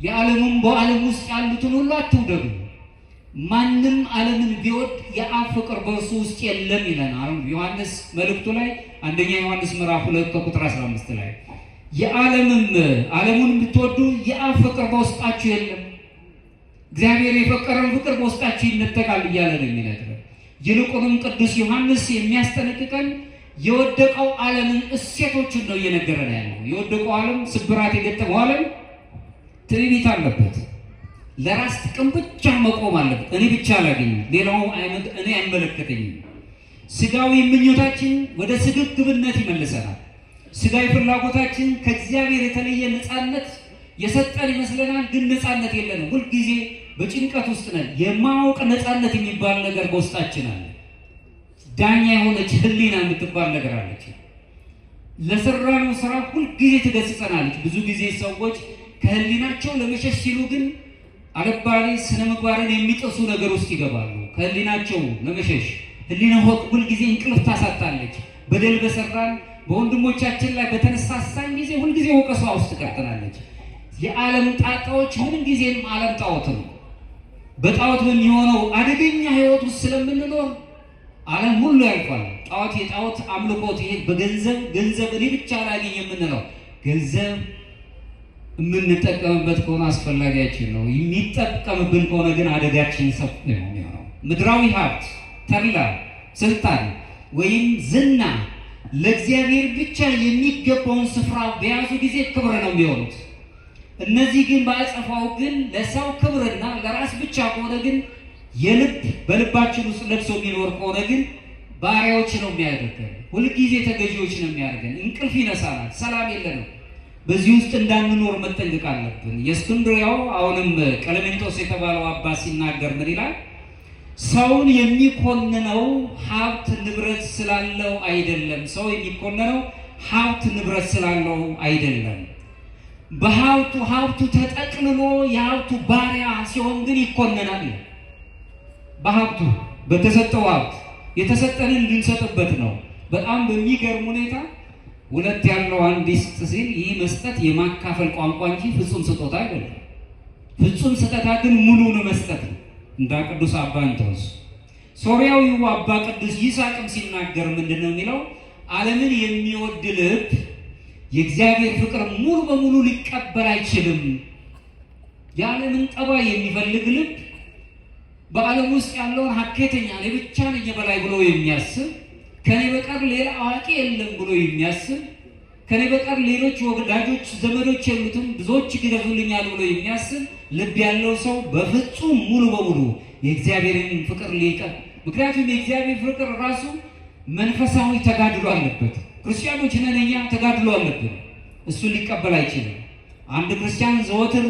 የዓለሙም በዓለም ውስጥ ያሉትን ሁሉ አትውደዱ፣ ማንም ዓለምን ቢወድ የአብ ፍቅር በእርሱ ውስጥ የለም ይለናል ዮሐንስ መልእክቱ ላይ አንደኛ ዮሐንስ ምዕራፍ 2 ቁጥር 15 ላይ ዓለሙን ብትወዱ የአብ ፍቅር በውስጣችሁ የለም፣ እግዚአብሔር የፈቀረን ፍቅር በውስጣችሁ ይነጠቃል እያለ ነው የሚነግረን። ይልቁንም ቅዱስ ዮሐንስ የሚያስጠነቅቀን የወደቀው ዓለምን እሴቶችን ነው እየነገረን ያለው። የወደቀው ዓለም ስብራት የገጠመው ዓለም ትዕቢት አለበት። ለራስ ጥቅም ብቻ መቆም አለበት። እኔ ብቻ ላገኝ፣ ሌላው እኔ አይመለከተኝም። ስጋዊ ምኞታችን ወደ ስግብግብነት ይመልሰናል። ስጋዊ ፍላጎታችን ከእግዚአብሔር የተለየ ነፃነት የሰጠን ይመስለናል፣ ግን ነፃነት የለንም። ሁልጊዜ በጭንቀት ውስጥ ነን። የማወቅ ነፃነት የሚባል ነገር በውስጣችን አለ። ዳኛ የሆነች ህሊና የምትባል ነገር አለች። ለሰራነው ስራ ሁልጊዜ ትገስጸናለች። ብዙ ጊዜ ሰዎች ከህሊናቸው ለመሸሽ ሲሉ ግን አለባሌ ስነ ምግባርን የሚጥሱ ነገር ውስጥ ይገባሉ። ከህሊናቸው ለመሸሽ ህሊና ሁልጊዜ እንቅልፍ ታሳጣለች። በደል በሰራን በወንድሞቻችን ላይ በተነሳሳን ጊዜ ሁልጊዜ ወቀሷ ውስጥ ትቀጥላለች። የዓለም ጣጣዎች ምን ጊዜም ዓለም ጣዖት ነው። በጣዖት በሚሆነው አደገኛ ህይወት ውስጥ ስለምንኖር ዓለም ሁሉ ያልፋል። ጣዖት የጣዖት አምልኮት ይሄ ገንዘብ እኔ ብቻ ላገኝ የምንለው ገንዘብ የምንጠቀምበት ከሆነ አስፈላጊያችን ነው። የሚጠቀምብን ከሆነ ግን አደጋችን ሰፊ ነው የሚሆነው። ምድራዊ ሀብት፣ ተድላ፣ ስልጣን ወይም ዝና ለእግዚአብሔር ብቻ የሚገባውን ስፍራ በያዙ ጊዜ ክብር ነው የሚሆኑት። እነዚህ ግን በአጸፋው ግን ለሰው ክብርና ለራስ ብቻ ከሆነ ግን በልባችን ውስጥ ለብሶ የሚኖር ከሆነ ግን ባሪያዎች ነው የሚያደርገን። ሁልጊዜ ተገዢዎች ነው የሚያደርገን። እንቅልፍ ይነሳናል፣ ሰላም የለንም። በዚህ ውስጥ እንዳንኖር መጠንቀቅ አለብን። የእስክንድርያው አሁንም ቀለሜንጦስ የተባለው አባት ሲናገር ምን ይላል? ሰውን የሚኮንነው ሀብት ንብረት ስላለው አይደለም። ሰው የሚኮንነው ሀብት ንብረት ስላለው አይደለም። ሀብቱ ተጠቅልሎ የሀብቱ ባሪያ ሲሆን ግን ይኮነናል። በሀብቱ በተሰጠው ሀብት የተሰጠንን እንድንሰጥበት ነው። በጣም በሚገርም ሁኔታ ሁለት ያለው አንድ ይስጥ ሲል ይህ መስጠት የማካፈል ቋንቋ እንጂ ፍጹም ስጦታ አይደለም። ፍጹም ስጦታ ግን ሙሉን መስጠት ነው። እንዳ ቅዱስ አባ እንጦንስ ሶርያዊው አባ ቅዱስ ይስሐቅም ሲናገር ምንድን ነው የሚለው? ዓለምን የሚወድ ልብ የእግዚአብሔር ፍቅር ሙሉ በሙሉ ሊቀበል አይችልም። የዓለምን ጠባይ የሚፈልግ ልብ በዓለም ውስጥ ያለውን ሀኬተኛ እኔ ብቻ ነኝ የበላይ ብሎ የሚያስብ ከኔ በቀር ሌላ አዋቂ የለም ብሎ የሚያስብ ከኔ በቀር ሌሎች ወዳጆች ዘመዶች የሉትም ብዙዎች ይገዙልኛል ብሎ የሚያስብ ልብ ያለው ሰው በፍጹም ሙሉ በሙሉ የእግዚአብሔርን ፍቅር ሊቀበል። ምክንያቱም የእግዚአብሔር ፍቅር ራሱ መንፈሳዊ ተጋድሎ አለበት። ክርስቲያኖች ነን እኛ፣ ተጋድሎ አለብን። እሱን ሊቀበል አይችልም። አንድ ክርስቲያን ዘወትር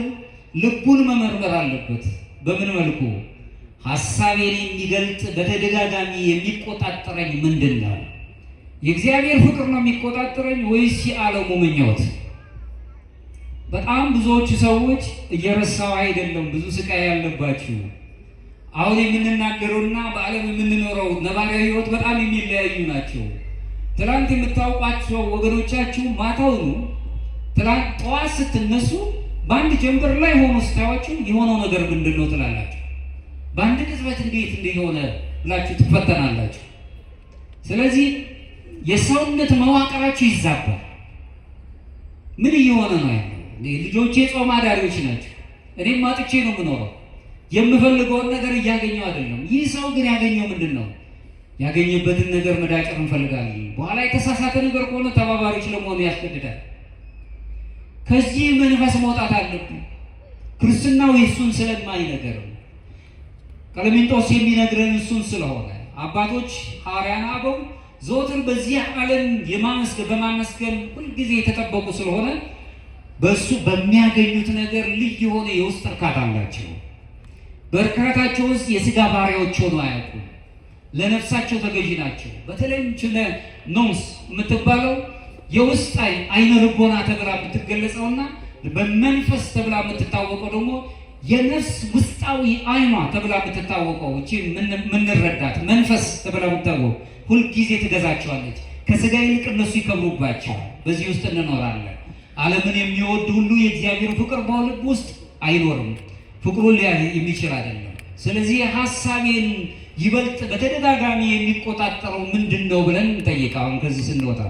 ልቡን መመርመር አለበት። በምን መልኩ? ሐሳቤን የሚገልጥ በተደጋጋሚ የሚቆጣጠረኝ ምንድን ነው? የእግዚአብሔር ፍቅር ነው የሚቆጣጠረኝ ወይስ የዓለሙ ምኞት? በጣም ብዙዎቹ ሰዎች እየረሳው አይደለም ብዙ ስቃይ ያለባችሁ አሁን የምንናገረውና በዓለም የምንኖረው ነባራዊ ህይወት በጣም የሚለያዩ ናቸው። ትላንት የምታውቋቸው ወገኖቻችሁ ማታውኑ ትላንት ጠዋት ስትነሱ በአንድ ጀንበር ላይ ሆኖ ስታዩአቸው የሆነው ነገር ምንድን ነው ትላላችሁ። በአንድ ቅጽበት እንዴት እንደሆነ ብላችሁ ትፈተናላችሁ። ስለዚህ የሰውነት መዋቅራችሁ ይዛባል። ምን እየሆነ ነው ያለው? ልጆቼ ጾም አዳሪዎች ናቸው። እኔም ማጥቼ ነው የምኖረው። የምፈልገውን ነገር እያገኘው አይደለም። ይህ ሰው ግን ያገኘው ምንድን ነው? ያገኘበትን ነገር መዳጨር እንፈልጋለን። በኋላ የተሳሳተ ነገር ከሆነ ተባባሪዎች ለመሆኑ ያስገድዳል። ከዚህ መንፈስ መውጣት አለብን። ክርስትናው እሱን ስለማይ ነገር ነው። ቀለሜንጦስ የሚነግረን እሱን ስለሆነ አባቶች ሐዋርያነ አበው ዘወትር በዚህ ዓለም በማመስገን ሁልጊዜ የተጠበቁ ስለሆነ በእሱ በሚያገኙት ነገር ልዩ የሆነ የውስጥ እርካታ አላቸው። በእርካታቸው ውስጥ የሥጋ ባሪያዎች ሆኖ አያውቁም። ለነፍሳቸው ተገዢ ናቸው። በተለይም ኖስ የምትባለው የውስጥ አይነ ልቦና ተብላ የምትገለጸውና በመንፈስ ተብላ የምትታወቀው ደግሞ የነፍስ ውስጣዊ አይኗ ተብላ የምትታወቀው እቺ ምንረዳት መንፈስ ተብላ የምትታወቀው ሁልጊዜ ትገዛቸዋለች። ከሥጋ ይልቅ እነሱ ይከብሩባቸዋል። በዚህ ውስጥ እንኖራለን። ዓለምን የሚወድ ሁሉ የእግዚአብሔር ፍቅር በልብ ውስጥ አይኖርም። ፍቅሩን ሊያይ የሚችል አይደለም። ስለዚህ ሐሳቤን ይበልጥ በተደጋጋሚ የሚቆጣጠረው ምንድን ነው ብለን እንጠይቅ። አሁን ከዚህ ስንወጣ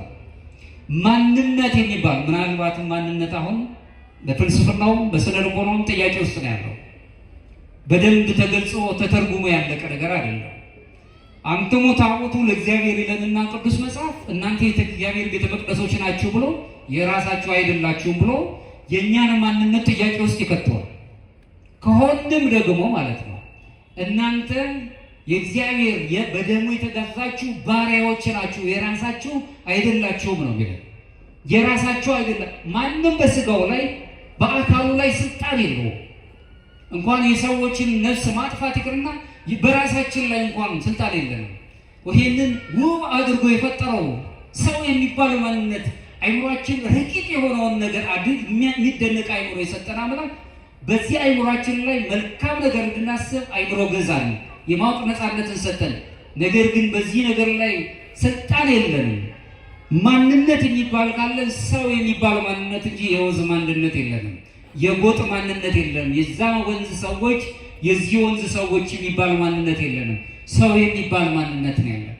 ማንነት የሚባል ምናልባትም ማንነት አሁን በፍልስፍናውም በስነ ልቦናውም ጥያቄ ውስጥ ነው ያለው። በደንብ ተገልጾ ተተርጉሞ ያለቀ ነገር አይደለም። አንትሙ ታቦቱ ለእግዚአብሔር ይለንና ቅዱስ መጽሐፍ እናንተ የእግዚአብሔር ቤተ መቅደሶች ናችሁ ብሎ የራሳችሁ አይደላችሁም ብሎ የእኛን ማንነት ጥያቄ ውስጥ ይከተዋል። ከሆንም ደግሞ ማለት ነው እናንተ የእግዚአብሔር በደሙ የተገዛችሁ ባሪያዎች ናችሁ፣ የራሳችሁ አይደላችሁም ነው የሚለው። የራሳችሁ አይደለም። ማንም በስጋው ላይ በአካሉ ላይ ስልጣን የለውም። እንኳን የሰዎችን ነፍስ ማጥፋት ይቅርና በራሳችን ላይ እንኳን ስልጣን የለንም። ይሄንን ውብ አድርጎ የፈጠረው ሰው የሚባለው ማንነት አይምሯችን ረቂቅ የሆነውን ነገር የሚደነቅ አይምሮ የሰጠን አምላክ በዚህ አይምሯችን ላይ መልካም ነገር እንድናስብ አይምሮ ገዛን፣ የማወቅ ነፃነትን ሰጠን። ነገር ግን በዚህ ነገር ላይ ስልጣን የለንም። ማንነት የሚባል ካለ ሰው የሚባል ማንነት እንጂ የወንዝ ማንነት የለንም። የጎጥ ማንነት የለንም። የዛ ወንዝ ሰዎች የዚህ ወንዝ ሰዎች የሚባል ማንነት የለንም። ሰው የሚባል ማንነት ነው ያለን።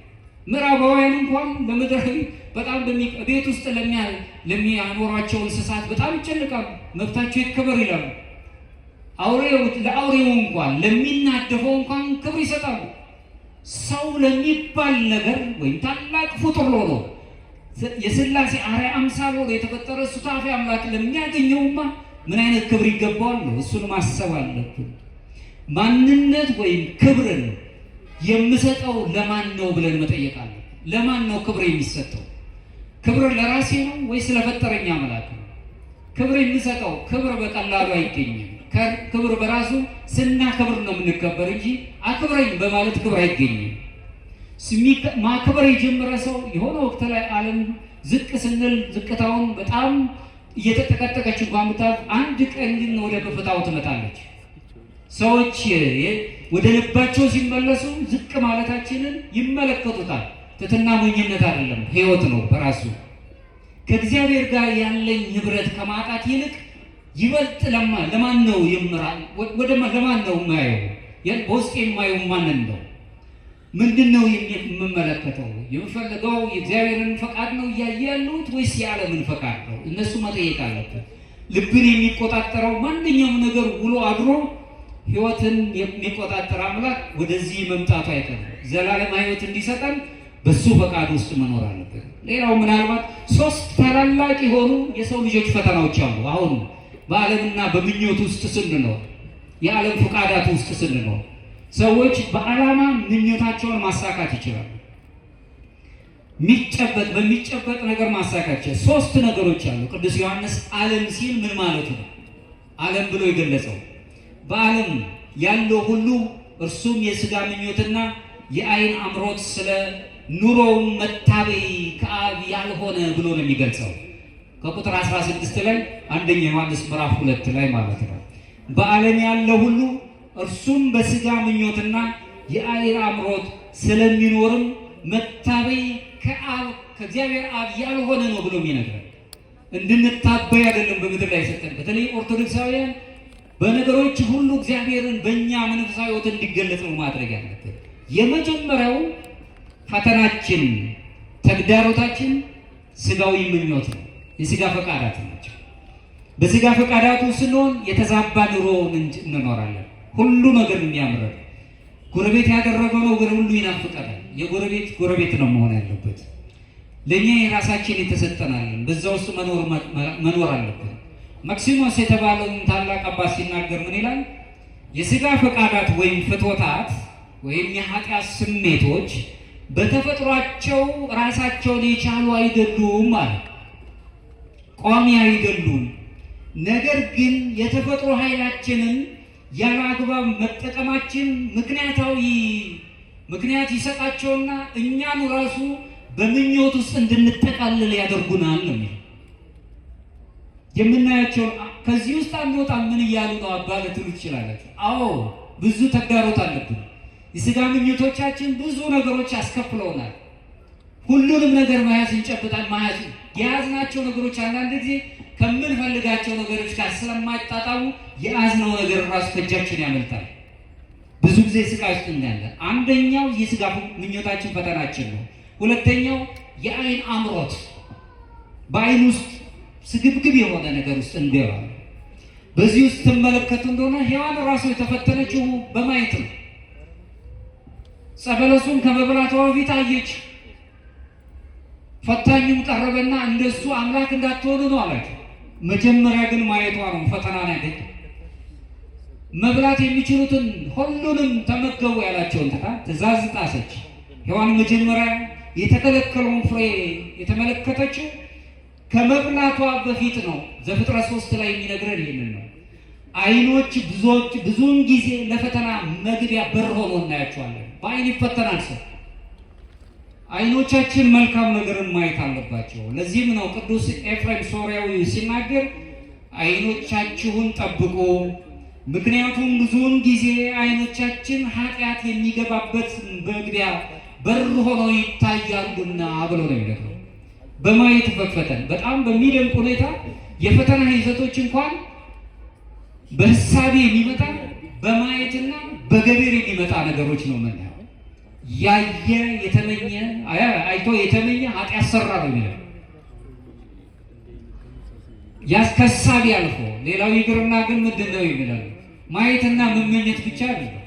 ምዕራባውያን እንኳን በምድር በጣም ቤት ውስጥ ለሚያኖሯቸው እንስሳት በጣም ይጨንቃሉ። መብታቸው ይከበር ይላሉ። ለአውሬው እንኳን ለሚናደፈው እንኳን ክብር ይሰጣሉ። ሰው ለሚባል ነገር ወይም ታላቅ ፍጡር ሆኖ የሥላሴ አርአያ አምሳል ሆኖ የተፈጠረ ሱታፌ አምላክ ለሚያገኘውማ ምን አይነት ክብር ይገባዋል ነው። እሱን ማሰብ አለብን። ማንነት ወይም ክብርን የምሰጠው ለማን ነው ብለን መጠየቅ አለብን። ለማን ነው ክብር የሚሰጠው? ክብር ለራሴ ነው ወይስ ለፈጠረኝ አምላክ ነው? ክብር የሚሰጠው ክብር በቀላሉ አይገኝም። ክብር በራሱ ስናከብር ነው የምንከበር እንጂ አክብረኝ በማለት ክብር አይገኝም። ማክበር የጀመረ ሰው የሆነ ወቅት ላይ ዓለም ዝቅ ስንል ዝቅታውን በጣም እየተጠቀጠቀች እንኳን ብታልፍ አንድ ቀን ግን ወደ ከፍታው ትመጣለች። ሰዎች ወደ ልባቸው ሲመለሱ ዝቅ ማለታችንን ይመለከቱታል። ትሕትና ሞኝነት አይደለም፣ ሕይወት ነው በራሱ። ከእግዚአብሔር ጋር ያለኝ ህብረት ከማጣት ይልቅ ይበልጥ ለማን ነው የምራል? ለማን ነው የማየው? በውስጥ የማየው ማንን ነው? ምንድን ነው የምመለከተው? የምፈልገው የእግዚአብሔርን ፈቃድ ነው እያየ ያለሁት ወይስ የዓለምን ፈቃድ ነው? እነሱ መጠየቅ አለበት። ልብን የሚቆጣጠረው ማንኛውም ነገር ውሎ አድሮ ህይወትን የሚቆጣጠር አምላክ ወደዚህ መምጣቱ አይቀርም። ዘላለም ህይወት እንዲሰጠን በሱ ፈቃድ ውስጥ መኖር አለበት። ሌላው ምናልባት 3 ታላላቅ የሆኑ የሰው ልጆች ፈተናዎች አሉ። አሁን በዓለምና በምኞት ውስጥ ስንኖር፣ የዓለም ፈቃዳት ውስጥ ስንኖር ሰዎች በዓላማ ምኞታቸውን ማሳካት ይችላሉ። በሚጨበጥ ነገር ማሳካት 3 ነገሮች አሉ። ቅዱስ ዮሐንስ ዓለም ሲል ምን ማለቱ ነው? ዓለም ብሎ የገለጸው በዓለም ያለው ሁሉ እርሱም የሥጋ ምኞትና የዓይን አምሮት ስለ ኑሮው መታበይ ከአብ ያልሆነ ብሎ ነው የሚገልጸው። ከቁጥር 16 ላይ አንደኛ ዮሐንስ ምዕራፍ 2 ላይ ማለት ነው። በዓለም ያለው ሁሉ እርሱም በሥጋ ምኞትና የዓይን አምሮት ስለሚኖርም መታበይ ከእግዚአብሔር አብ ያልሆነ ነው ብሎ የሚነግረን። እንድንታበይ አይደለም በምድር ላይ ሰጠን። በተለይ ኦርቶዶክሳውያን በነገሮች ሁሉ እግዚአብሔርን በእኛ መንፈሳዊ ሕይወት እንዲገለጽ ነው ማድረግ ያለብን። የመጀመሪያው ፈተናችን ተግዳሮታችን ሥጋዊ ምኞት ነው። የሥጋ ፈቃዳት ናቸው። በሥጋ ፈቃዳቱ ስንሆን የተዛባ ኑሮውን እንኖራለን። ሁሉ ነገር የሚያምረን ጎረቤት ያደረገው ነገር ሁሉ ይናፍቀናል። የጎረቤት ጎረቤት ነው መሆን ያለበት። ለእኛ የራሳችን የተሰጠናለን። በዛ ውስጥ መኖር አለብን። ማክሲሞስ የተባለውን ታላቅ አባት ሲናገር ምን ይላል? የሥጋ ፈቃዳት ወይም ፍትወታት ወይም የኃጢአት ስሜቶች በተፈጥሯቸው ራሳቸውን የቻሉ አይደሉም ማለት ቋሚ አይደሉም። ነገር ግን የተፈጥሮ ኃይላችንን ያለ አግባብ መጠቀማችን ምክንያት ይሰጣቸውና እኛኑ ራሱ በምኞት ውስጥ እንድንጠቃልል ያደርጉናል ነው የሚለው። የምናያቸው ከዚህ ውስጥ አንወጣም። ምን እያሉ ነው አባ ልትሉ ትችላላችሁ። አዎ ብዙ ተግዳሮት አለብን። የሥጋ ምኞቶቻችን ብዙ ነገሮች ያስከፍለውናል። ሁሉንም ነገር መያዝ እንጨብጣል። የያዝናቸው ነገሮች አንዳንድ ጊዜ ከምንፈልጋቸው ነገሮች ጋር ስለማይጣጣሙ የያዝነው ነገር ራሱ ከእጃችን ያመልጣል። ብዙ ጊዜ ሥጋ ውስጥ እንዳለን አንደኛው የሥጋ ምኞታችን ፈተናችን ነው። ሁለተኛው የዓይን አምሮት፣ በዓይን ውስጥ ስግብግብ የሆነ ነገር ውስጥ እንገባለን። በዚህ ውስጥ ትመለከቱ እንደሆነ ሔዋን ራሱ የተፈተነችው በማየት ነው። ጸበለሱን ከመብላቷ በፊት አየች። ፈታኙም ቀረበና እንደሱ አምላክ እንዳትሆኑ ነው አላቸው። መጀመሪያ ግን ማየቷ ነው ፈተና ያገኘ። መብላት የሚችሉትን ሁሉንም ተመገቡ ያላቸውን ትእዛዝ ጣሰች። ሔዋን መጀመሪያ የተከለከለውን ፍሬ የተመለከተችው ከመብላቷ በፊት ነው። ዘፍጥረት 3 ላይ የሚነግረን ይህንን ነው። ዓይኖች ብዙውን ጊዜ ለፈተና መግቢያ በር ሆኖ እናያቸዋለን። በዓይን ይፈተናል ሰው። አይኖቻችን መልካም ነገርን ማየት አለባቸው። ለዚህም ነው ቅዱስ ኤፍሬም ሶርያዊ ሲናገር አይኖቻችሁን ጠብቁ፣ ምክንያቱም ብዙውን ጊዜ አይኖቻችን ኃጢአት የሚገባበት መግቢያ በር ሆነው ይታያሉና ብሎ ነው የሚለው። በማየት መፈተን በጣም በሚደንቅ ሁኔታ የፈተና ይዘቶች እንኳን በሕሳቤ የሚመጣ በማየትና በገቢር የሚመጣ ነገሮች ነው የምናየው። ያየ የተመኘ አይቶ የተመኘ ኃጢአት ሰራ ነው የሚለው። ያስከሳቢ አልፎ ሌላው ይቅርና ግን ምንድን ነው የሚለው ማየትና መመኘት ብቻ አይደለም።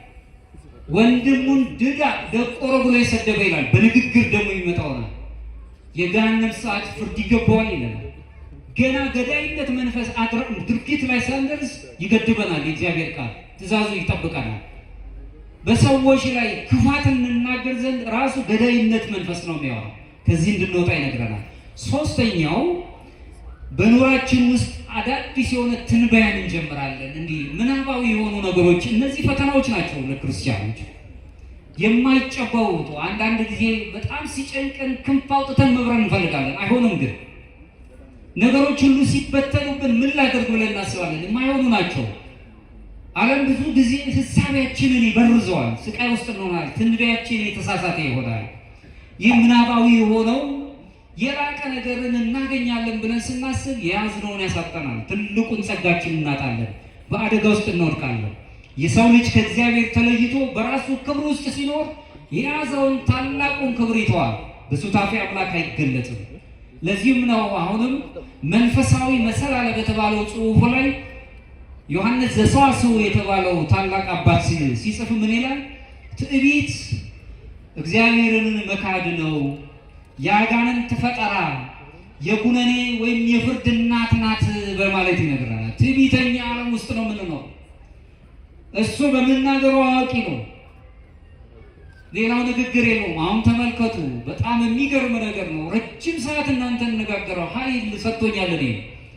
ወንድሙን ድዳ ደቆሮ ብሎ የሰደበ ይላል። በንግግር ደግሞ የሚመጣው ነው የገሃነም ሰዓት ፍርድ ይገባዋል ይላል። ገና ገዳይነት መንፈስ ድርጊት ላይ ሳንደርስ ይገድበናል። የእግዚአብሔር ቃል ትእዛዙ ይጠብቀናል። በሰዎች ላይ ክፋትን እንናገር ዘንድ ራሱ ገዳይነት መንፈስ ነው የሚያወራው። ከዚህ እንድንወጣ ይነግረናል። ሶስተኛው በኑራችን ውስጥ አዳዲስ የሆነ ትንበያን እንጀምራለን። እንዲህ ምናባዊ የሆኑ ነገሮች፣ እነዚህ ፈተናዎች ናቸው ለክርስቲያኖች የማይጨበጡ። አንዳንድ ጊዜ በጣም ሲጨንቀን ክንፍ አውጥተን መብረር እንፈልጋለን፣ አይሆንም። ግን ነገሮች ሁሉ ሲበተኑብን ምን ላደርግ ብለን እናስባለን፣ የማይሆኑ ናቸው። ዓለም ብዙ ጊዜ ሕሳቤያችንን ይበርዘዋል፣ ስቃይ ውስጥ እንሆናል፣ ትንበያችን የተሳሳተ ይሆናል። ይህ ምናባዊ የሆነው የራቀ ነገርን እናገኛለን ብለን ስናስብ የያዝነውን ያሳጠናል፣ ትልቁን ጸጋችን እናጣለን፣ በአደጋ ውስጥ እንወድቃለን። የሰው ልጅ ከእግዚአብሔር ተለይቶ በራሱ ክብር ውስጥ ሲኖር የያዘውን ታላቁን ክብር ይተዋል፣ በሱታፌ አምላክ አይገለጥም። ለዚህም ነው አሁንም መንፈሳዊ መሰላል በተባለው ጽሑፉ ላይ ዮሐንስ ዘሰዋስው የተባለው ታላቅ አባት ሲጽፍ ምን ይላል? ትዕቢት እግዚአብሔርን መካድ ነው፣ የአጋንንት ፈጠራ፣ የኩነኔ ወይም የፍርድ እናት ናት በማለት ይነግረናል። ትዕቢተኛ ዓለም ውስጥ ነው የምንኖር። እሱ በመናገሩ አዋቂ ነው፣ ሌላው ንግግር የለውም። አሁን ተመልከቱ፣ በጣም የሚገርም ነገር ነው። ረጅም ሰዓት እናንተ እንነጋገረው ኃይል ሰጥቶኛል። እኔ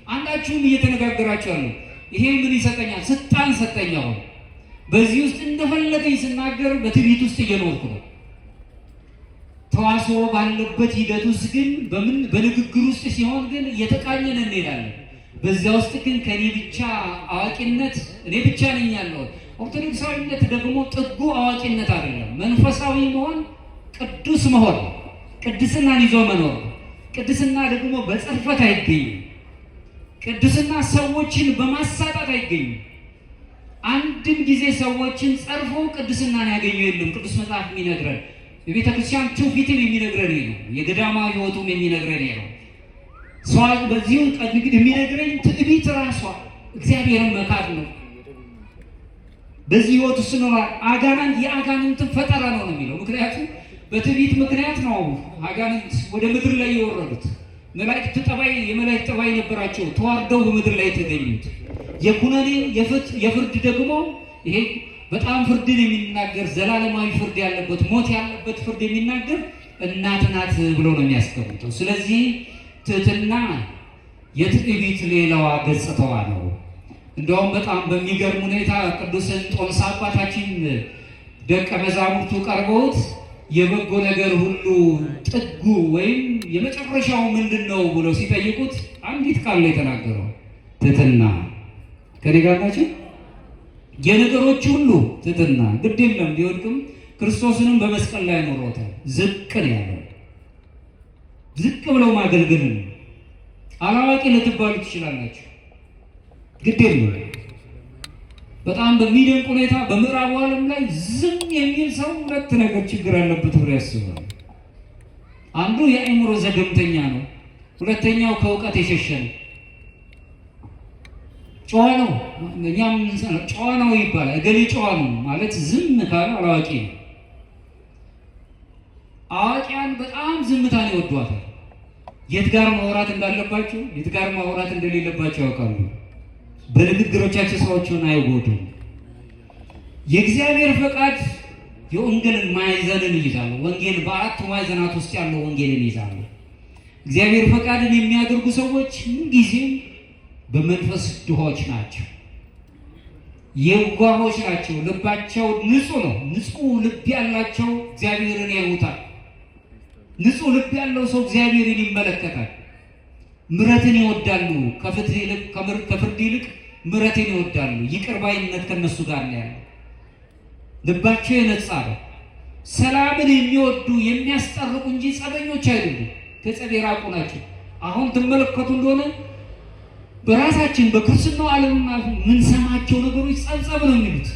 አንዳችሁም እየተነጋገራችሁ ያለው ይሄ ምን ይሰጠኛል? ስልጣን ሰጠኛው። በዚህ ውስጥ እንደፈለገኝ ስናገር በትዕቢት ውስጥ እየኖርኩ ነው። ተዋስኦ ባለበት ሂደት ውስጥ ግን በንግግር ውስጥ ሲሆን ግን እየተቃኘን እንሄዳለን። በዚያ ውስጥ ግን ከኔ ብቻ አዋቂነት እኔ ብቻ ነኝ ያለው። ኦርቶዶክሳዊነት ደግሞ ጥጉ አዋቂነት አይደለም። መንፈሳዊ መሆን ቅዱስ መሆን፣ ቅድስናን ይዞ መኖር። ቅድስና ደግሞ በጽርፈት አይገኝም። ቅድስና ሰዎችን በማሳጣት አይገኝም። አንድም ጊዜ ሰዎችን ጸርፎ ቅድስናን ያገኙ የለም። ቅዱስ መጽሐፍ የሚነግረን የቤተ ክርስቲያን ትውፊትን የሚነግረን ነው። የገዳማዊ ሕይወቱም የሚነግረን ነው። ሰው በዚሁ እንግዲህ የሚነግረኝ ትዕቢት ራሷ እግዚአብሔርን መካድ ነው። በዚህ ሕይወት ውስጥ ነው የአጋንንትን ፈጠራ ነው የሚለው። ምክንያቱም በትዕቢት ምክንያት ነው አጋንንት ወደ ምድር ላይ የወረዱት። የመላእክት ጠባይ ነበራቸው፣ ተዋርደው በምድር ላይ የተገኙት። የኩነኔ የፍርድ ደግሞ ይሄ በጣም ፍርድን የሚናገር ዘላለማዊ ፍርድ ያለበት ሞት ያለበት ፍርድ የሚናገር እናት ናት ብሎ ነው የሚያስቀምጠው። ስለዚህ ትህትና የትዕቢት ሌላዋ ገጽታዋ ነው። እንደውም በጣም በሚገርም ሁኔታ ቅዱስ እንጦንስ አባታችን ደቀ መዛሙርቱ ቀርበውት የበጎ ነገር ሁሉ ጥጉ ወይም የመጨረሻው ምንድን ነው ብለው ሲጠይቁት አንዲት ቃል ላይ የተናገረው ትህትና። ከኔ ጋር ናቸው። የነገሮች ሁሉ ትህትና። ግድ የለም ቢወድቅም ክርስቶስንም በመስቀል ላይ ኖሮታል። ዝቅ ነው ያለው። ዝቅ ብለው ማገልገልን። አላዋቂ ልትባሉ ትችላላችሁ። ግድ የለም። በጣም በሚደንቅ ሁኔታ በምዕራቡ ዓለም ላይ ዝም የሚል ሰው ሁለት ነገር ችግር አለበት ብሎ ያስባል። አንዱ የአእምሮ ዘገምተኛ ነው። ሁለተኛው ከእውቀት የሸሸ ነው። ጨዋ ነው። እኛም ጨዋ ነው ይባላል። እገሌ ጨዋ ነው ማለት ዝም ካለ አላዋቂ ነው። አዋቂያን በጣም ዝምታን ይወዷታል። የት ጋር ማውራት እንዳለባቸው የት ጋር ማውራት እንደሌለባቸው ያውቃሉ። በንግግሮቻቸው ሰዎችን አይጎዱም። የእግዚአብሔር ፈቃድ የወንጌልን ማዕዘንን ይይዛሉ። ወንጌል በአራቱ ማዕዘናት ውስጥ ያለው ወንጌልን ይይዛሉ። እግዚአብሔር ፈቃድን የሚያደርጉ ሰዎች ምንጊዜም በመንፈስ ድሆች ናቸው፣ የዋሆች ናቸው። ልባቸው ንጹህ ነው። ንጹህ ልብ ያላቸው እግዚአብሔርን ያዩታል። ንጹሕ ልብ ያለው ሰው እግዚአብሔርን ይመለከታል። ምሕረትን ይወዳሉ። ከፍርድ ይልቅ ምሕረትን ይወዳሉ። ይቅር ባይነት ከነሱ ጋር ነው ያለው። ልባቸው የነጻ ነው። ሰላምን የሚወዱ የሚያስጠርቁ እንጂ ጸበኞች አይደሉም። ከጸብ የራቁ ናቸው። አሁን ትመለከቱ እንደሆነ በራሳችን በክርስትናው ዓለም የምንሰማቸው ነገሮች ጸብ ነው የሚሉት።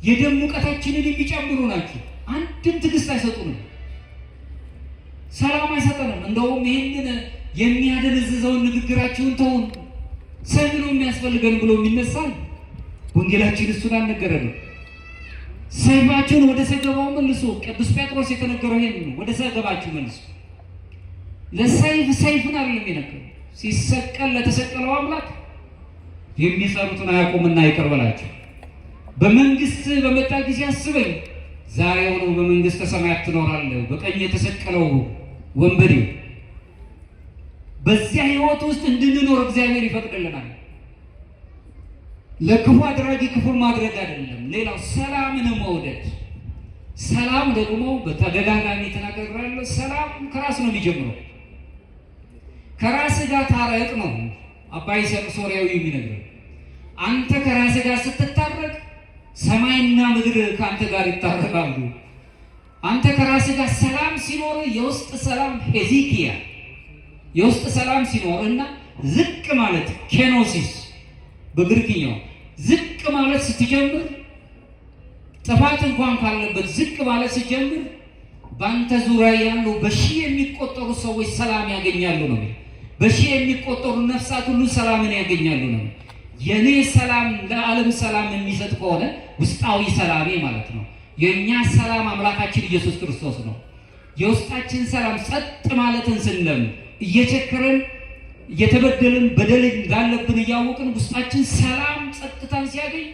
የደም ሙቀታችንን የሚጨምሩ ናቸው። አንድም ትዕግስት አይሰጡንም። ሰላም አይሰጠንም። እንደውም ይህንን የሚያደነዝዘውን ንግግራችሁን ተውን፣ ሰሚ ነው የሚያስፈልገን ብሎ የሚነሳል። ወንጌላችን እሱን አልነገረንም። ሰይፋችሁን ወደ ሰገባው መልሶ፣ ቅዱስ ጴጥሮስ የተነገረው ይሄን ነው። ወደ ሰገባችሁ መልሶ። ለሰይፍ ሰይፍን አይደለም የነገረው። ሲሰቀል ለተሰቀለው አምላክ የሚሰሩትን አያውቁምና ይቅር በላቸው። በመንግስት በመጣ ጊዜ አስበኝ፣ ዛሬውኑ በመንግስተ ሰማያት ትኖራለህ። በቀኝ የተሰቀለው ወንበዴ በዚያ ህይወት ውስጥ እንድንኖር እግዚአብሔር ይፈቅድልናል። ለክፉ አድራጊ ክፉ ማድረግ አይደለም። ሌላው ሰላምን መውደድ። ሰላም ደግሞ በተደጋጋሚ ተናግሬያለሁ። ሰላም ከራስ ነው የሚጀምረው። ከራስ ጋር ታረቅ ነው አባ ይስሐቅ ሶርያዊ የሚነግረው። አንተ ከራስ ጋር ስትታረቅ ሰማይና ምድር ከአንተ ጋር ይታረቃሉ። አንተ ከራስ ጋር ሰላም ሲኖር የውስጥ ሰላም ሄዚኪያ የውስጥ ሰላም ሲኖርና ዝቅ ማለት ኬኖሲስ በግሪክኛው ዝቅ ማለት ስትጀምር፣ ጥፋት እንኳን ካለበት ዝቅ ማለት ስትጀምር በአንተ ዙሪያ ያሉ በሺህ የሚቆጠሩ ሰዎች ሰላም ያገኛሉ ነው። በሺህ የሚቆጠሩ ነፍሳት ሁሉ ሰላምን ያገኛሉ ነው። የኔ ሰላም ለዓለም ሰላም የሚሰጥ ከሆነ ውስጣዊ ሰላሜ ማለት ነው። የኛ ሰላም አምላካችን ኢየሱስ ክርስቶስ ነው። የውስጣችን ሰላም ጸጥ ማለትን ስንለም እየቸከረን እየተበደልን በደል እንዳለብን እያወቅን ውስጣችን ሰላም ጸጥታን ሲያገኝ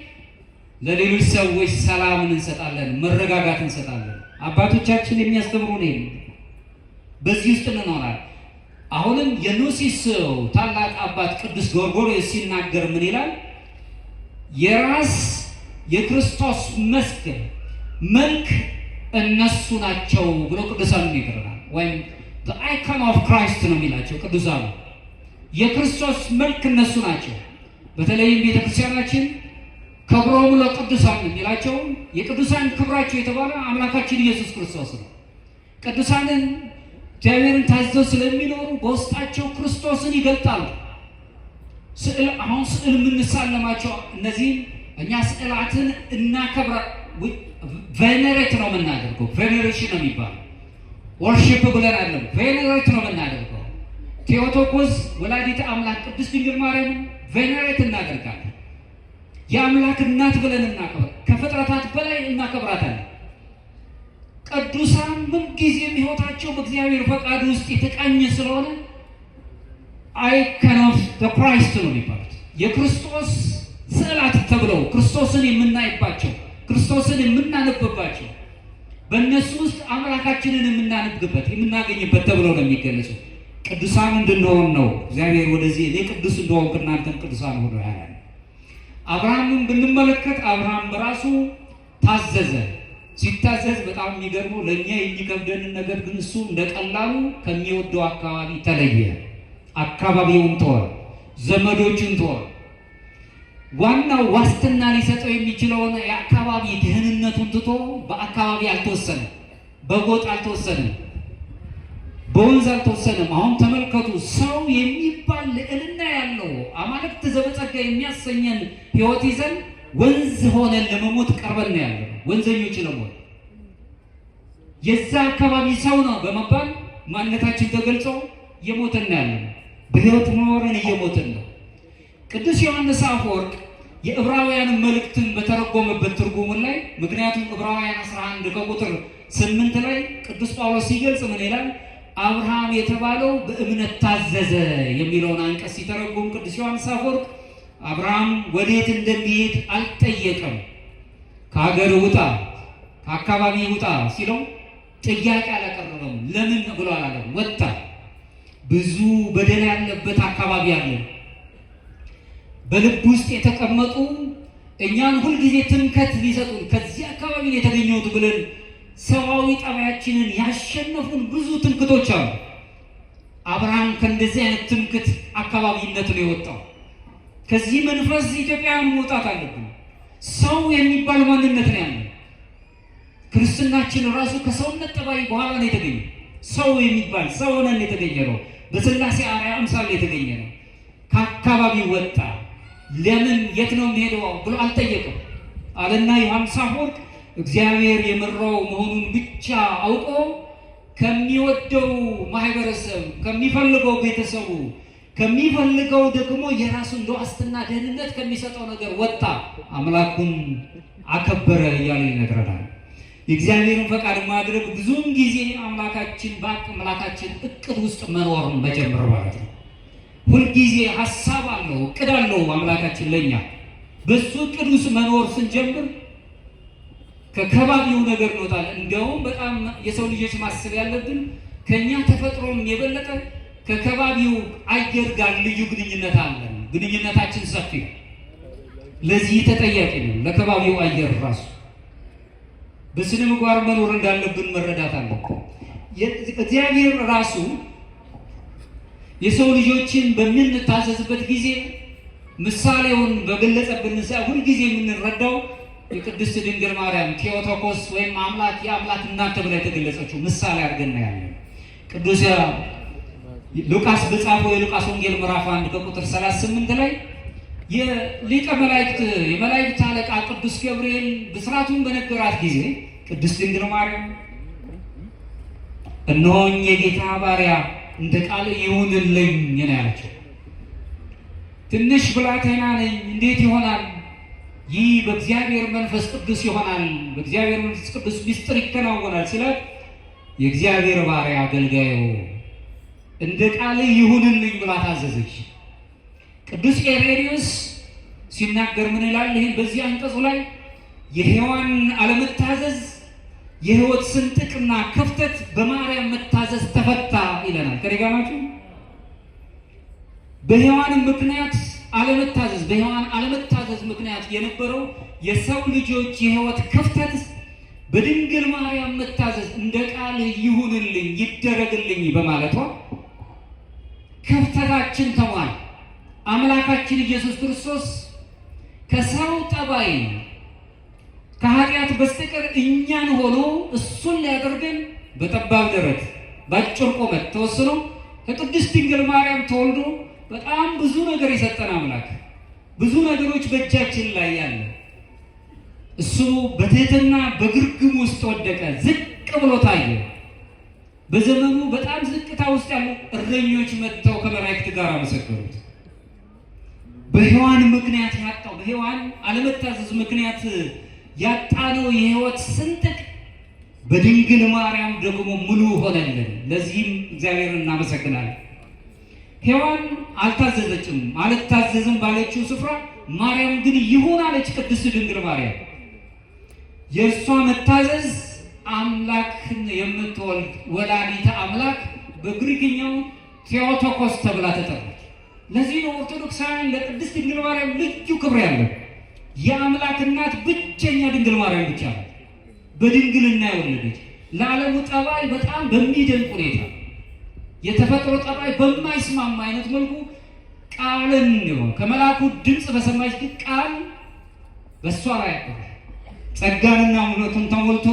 ለሌሎች ሰዎች ሰላምን እንሰጣለን፣ መረጋጋት እንሰጣለን። አባቶቻችን የሚያስተምሩን ይሄ በዚህ ውስጥ እንኖራለን። አሁንም የኖሲስ ታላቅ አባት ቅዱስ ጎርጎርዮስ ሲናገር ምን ይላል? የራስ የክርስቶስ መስክ መልክ እነሱ ናቸው ብሎ ቅዱሳን ይነግረናል። ወይም the icon of Christ ነው የሚላቸው ቅዱሳን። የክርስቶስ መልክ እነሱ ናቸው። በተለይም ቤተክርስቲያናችን ክብሮሙ ለቅዱሳን የሚላቸው የቅዱሳን ክብራቸው የተባለ አምላካችን ኢየሱስ ክርስቶስ ነው። ቅዱሳንን እግዚአብሔርን ታዘው ስለሚኖሩ በውስጣቸው ክርስቶስን ይገልጣሉ። አሁን ስዕል የምንሳለማቸው እነዚህም እኛ ስዕላትን እናከብራ ቬኔሬት ነው የምናደርገው። ቬኔሬሽን ነው የሚባለው። ወርሺፕ ብለን አለም ቬኔሬት ነው የምናደርገው። ቴዎቶኮስ ወላዲተ አምላክ ቅድስት ድንግል ማርያም ቬኔሬት እናደርጋለን። የአምላክ እናት ብለን እናከብራለን። ከፍጥረታት በላይ እናከብራታለን። ቅዱሳን ምንጊዜም ሕይወታቸው በእግዚአብሔር ፈቃድ ውስጥ የተቃኘ ስለሆነ አይከን ኦፍ ክራይስት ነው የሚባሉት። የክርስቶስ ስዕላት ተብለው ክርስቶስን የምናይባቸው ክርስቶስን የምናነብባቸው በእነሱ ውስጥ አምላካችንን የምናነብበት የምናገኝበት ተብለው ነው የሚገለጹ። ቅዱሳን እንድንሆን ነው እግዚአብሔር ወደዚህ እኔ ቅዱስ እንደሆንኩ እናንተም ቅዱሳን ሆኖ ያለ። አብርሃምን ብንመለከት አብርሃም በራሱ ታዘዘ። ሲታዘዝ በጣም የሚገርመው ለእኛ የሚከብደንን ነገር ግን እሱ እንደቀላሉ ከሚወደው አካባቢ ተለየ። አካባቢውን ተወ፣ ዘመዶችን ተወ። ዋናው ዋስትና ሊሰጠው የሚችለውን የአካባቢ ደህንነቱን ትቶ በአካባቢ አልተወሰነም፣ በጎጥ አልተወሰነም፣ በወንዝ አልተወሰነም። አሁን ተመልከቱ፣ ሰው የሚባል ልዕልና ያለው አማልክት ዘበጸጋ የሚያሰኘን ሕይወት ይዘን ወንዝ ሆነን ለመሞት ቀርበን ነው ያለው። ወንዘኞች ለሞት የዛ አካባቢ ሰው ነው በመባል ማንነታችን ተገልጾ እየሞትን ያለው። በሕይወት ኖረን እየሞትን ነው። ቅዱስ ዮሐንስ አፈወርቅ የዕብራውያን መልእክትን በተረጎመበት ትርጉሙ ላይ ምክንያቱም ዕብራውያን 11 ከቁጥር 8 ላይ ቅዱስ ጳውሎስ ሲገልጽ ምን ይላል? አብርሃም የተባለው በእምነት ታዘዘ የሚለውን አንቀጽ ሲተረጎም ቅዱስ ዮሐንስ አፈወርቅ አብርሃም ወዴት እንደሚሄድ አልጠየቀም። ከሀገር ውጣ፣ ከአካባቢ ውጣ ሲለው ጥያቄ አላቀረበም። ለምን ብሎ አላለም። ወጣ። ብዙ በደል ያለበት አካባቢ አለ። በልብ ውስጥ የተቀመጡ እኛን ሁልጊዜ ትምከት ሊሰጡን ከዚህ አካባቢ ነው የተገኘሁት ብለን ሰዋዊ ጠባያችንን ያሸነፉን ብዙ ትምክቶች አሉ። አብርሃም ከእንደዚህ አይነት ትምክት አካባቢነት ነው የወጣው። ከዚህ መንፈስ ኢትዮጵያውያን መውጣት አለብን። ሰው የሚባል ማንነት ነው ያለው። ክርስትናችን ራሱ ከሰውነት ጠባይ በኋላ ነው የተገኘው። ሰው የሚባል ሰው ሆነን የተገኘ ነው። በሥላሴ አርአያ አምሳል የተገኘ ነው። ከአካባቢው ወጣ። ለምን የት ነው የሚሄደው ብሎ አልጠየቅም አለና ዮሐንስ አፈወርቅ እግዚአብሔር የመራው መሆኑን ብቻ አውቆ ከሚወደው ማህበረሰብ፣ ከሚፈልገው ቤተሰቡ፣ ከሚፈልገው ደግሞ የራሱ እንደ ዋስትና ደህንነት ከሚሰጠው ነገር ወጣ፣ አምላኩን አከበረ እያለ ይነግረናል። የእግዚአብሔርን ፈቃድ ማድረግ ብዙም ጊዜ አምላካችን እቅድ ውስጥ መኖርን መጀመር ማለት ነው። ሁልጊዜ ሀሳብ አለው፣ እቅድ አለው አምላካችን ለኛ። በሱ እቅድ ውስጥ መኖር ስንጀምር ከከባቢው ነገር እንወጣለን። እንዲያውም በጣም የሰው ልጆች ማሰብ ያለብን ከኛ ተፈጥሮም የበለጠ ከከባቢው አየር ጋር ልዩ ግንኙነት አለን። ግንኙነታችን ሰፊ ነው። ለዚህ ተጠያቂ ነው ለከባቢው አየር ራሱ። በስነ ምግባር መኖር እንዳለብን መረዳት አለብን። እግዚአብሔር ራሱ የሰው ልጆችን በምንታዘዝበት ጊዜ ምሳሌውን በገለጸብን ሁልጊዜ የምንረዳው የቅድስት ድንግል ማርያም ቴዎቶኮስ ወይም አምላክ የአምላክ እናት ተብላ የተገለጸችው ምሳሌ አድርገን ያለን ቅዱስ ሉቃስ በጻፈው የሉቃስ ወንጌል ምዕራፍ 1 ከቁጥር 38 ላይ የሊቀ መላእክት የመላእክት አለቃ ቅዱስ ገብርኤል ብስራቱን በነገራት ጊዜ ቅድስት ድንግል ማርያም እነሆኝ የጌታ ባሪያ እንደ ቃል ይሁንልኝ ነው ያለችው። ትንሽ ብላቴና ነኝ፣ እንዴት ይሆናል? ይህ በእግዚአብሔር መንፈስ ቅዱስ ይሆናል፣ በእግዚአብሔር መንፈስ ቅዱስ ምስጢር ይከናወናል ሲላት የእግዚአብሔር ባሪያ አገልጋዩ እንደ ቃል ይሁንልኝ ብላ ታዘዘች። ቅዱስ ኤሬሪዮስ ሲናገር ምን ይላል? ይህን በዚህ አንቀጹ ላይ የሔዋን አለመታዘዝ የሕይወት ስንጥቅና ክፍተት በማርያም መታዘዝ ተፈታ ይለናል። ከደጋማችሁ በሔዋን ምክንያት አለመታዘዝ በሔዋን አለመታዘዝ ምክንያት የነበረው የሰው ልጆች የሕይወት ክፍተት በድንግል ማርያም መታዘዝ እንደ ቃል ይሁንልኝ ይደረግልኝ በማለቷ ክፍተታችን ተሟል። አምላካችን ኢየሱስ ክርስቶስ ከሰው ጠባይ ከኃጢአት በስተቀር እኛን ሆኖ እሱን ሊያደርገን በጠባብ ደረት በአጭር ቁመት ተወስኖ ከቅድስት ድንግል ማርያም ተወልዶ በጣም ብዙ ነገር የሰጠን አምላክ ብዙ ነገሮች በእጃችን ላይ ያለ እሱ በትህትና በግርግም ውስጥ ወደቀ፣ ዝቅ ብሎ ታየ። በዘመኑ በጣም ዝቅታ ውስጥ ያሉ እረኞች መጥተው ከመላእክት ጋር አመሰገኑት። በሔዋን ምክንያት ያጣው በሔዋን አለመታዘዝ ምክንያት ያጣነው የሕይወት ስንጥቅ በድንግል ማርያም ደግሞ ሙሉ ሆነልን። ለዚህም እግዚአብሔርን እናመሰግናለን። ሔዋን አልታዘዘችም፣ አልታዘዝም ባለችው ስፍራ ማርያም ግን ይሁን አለች። ቅድስት ድንግል ማርያም የእሷ መታዘዝ አምላክን የምትወልድ ወላዲተ አምላክ በግሪክኛው ቴዎቶኮስ ተብላ ተጠራች። ለዚህ ነው ኦርቶዶክሳውያን ለቅድስት ድንግል ማርያም ልዩ ክብር ያለው። የአምላክ እናት ብቸኛ ድንግል ማርያም ብቻ ነው በድንግልና የወለደች። ለዓለሙ ጠባይ በጣም በሚደንቅ ሁኔታ የተፈጥሮ ጠባይ በማይስማማ አይነት መልኩ ቃልን ነው ከመልአኩ ድምፅ በሰማች ቃል በእሷ ላይ ጸጋንና ምሕረቱን ተሞልቶ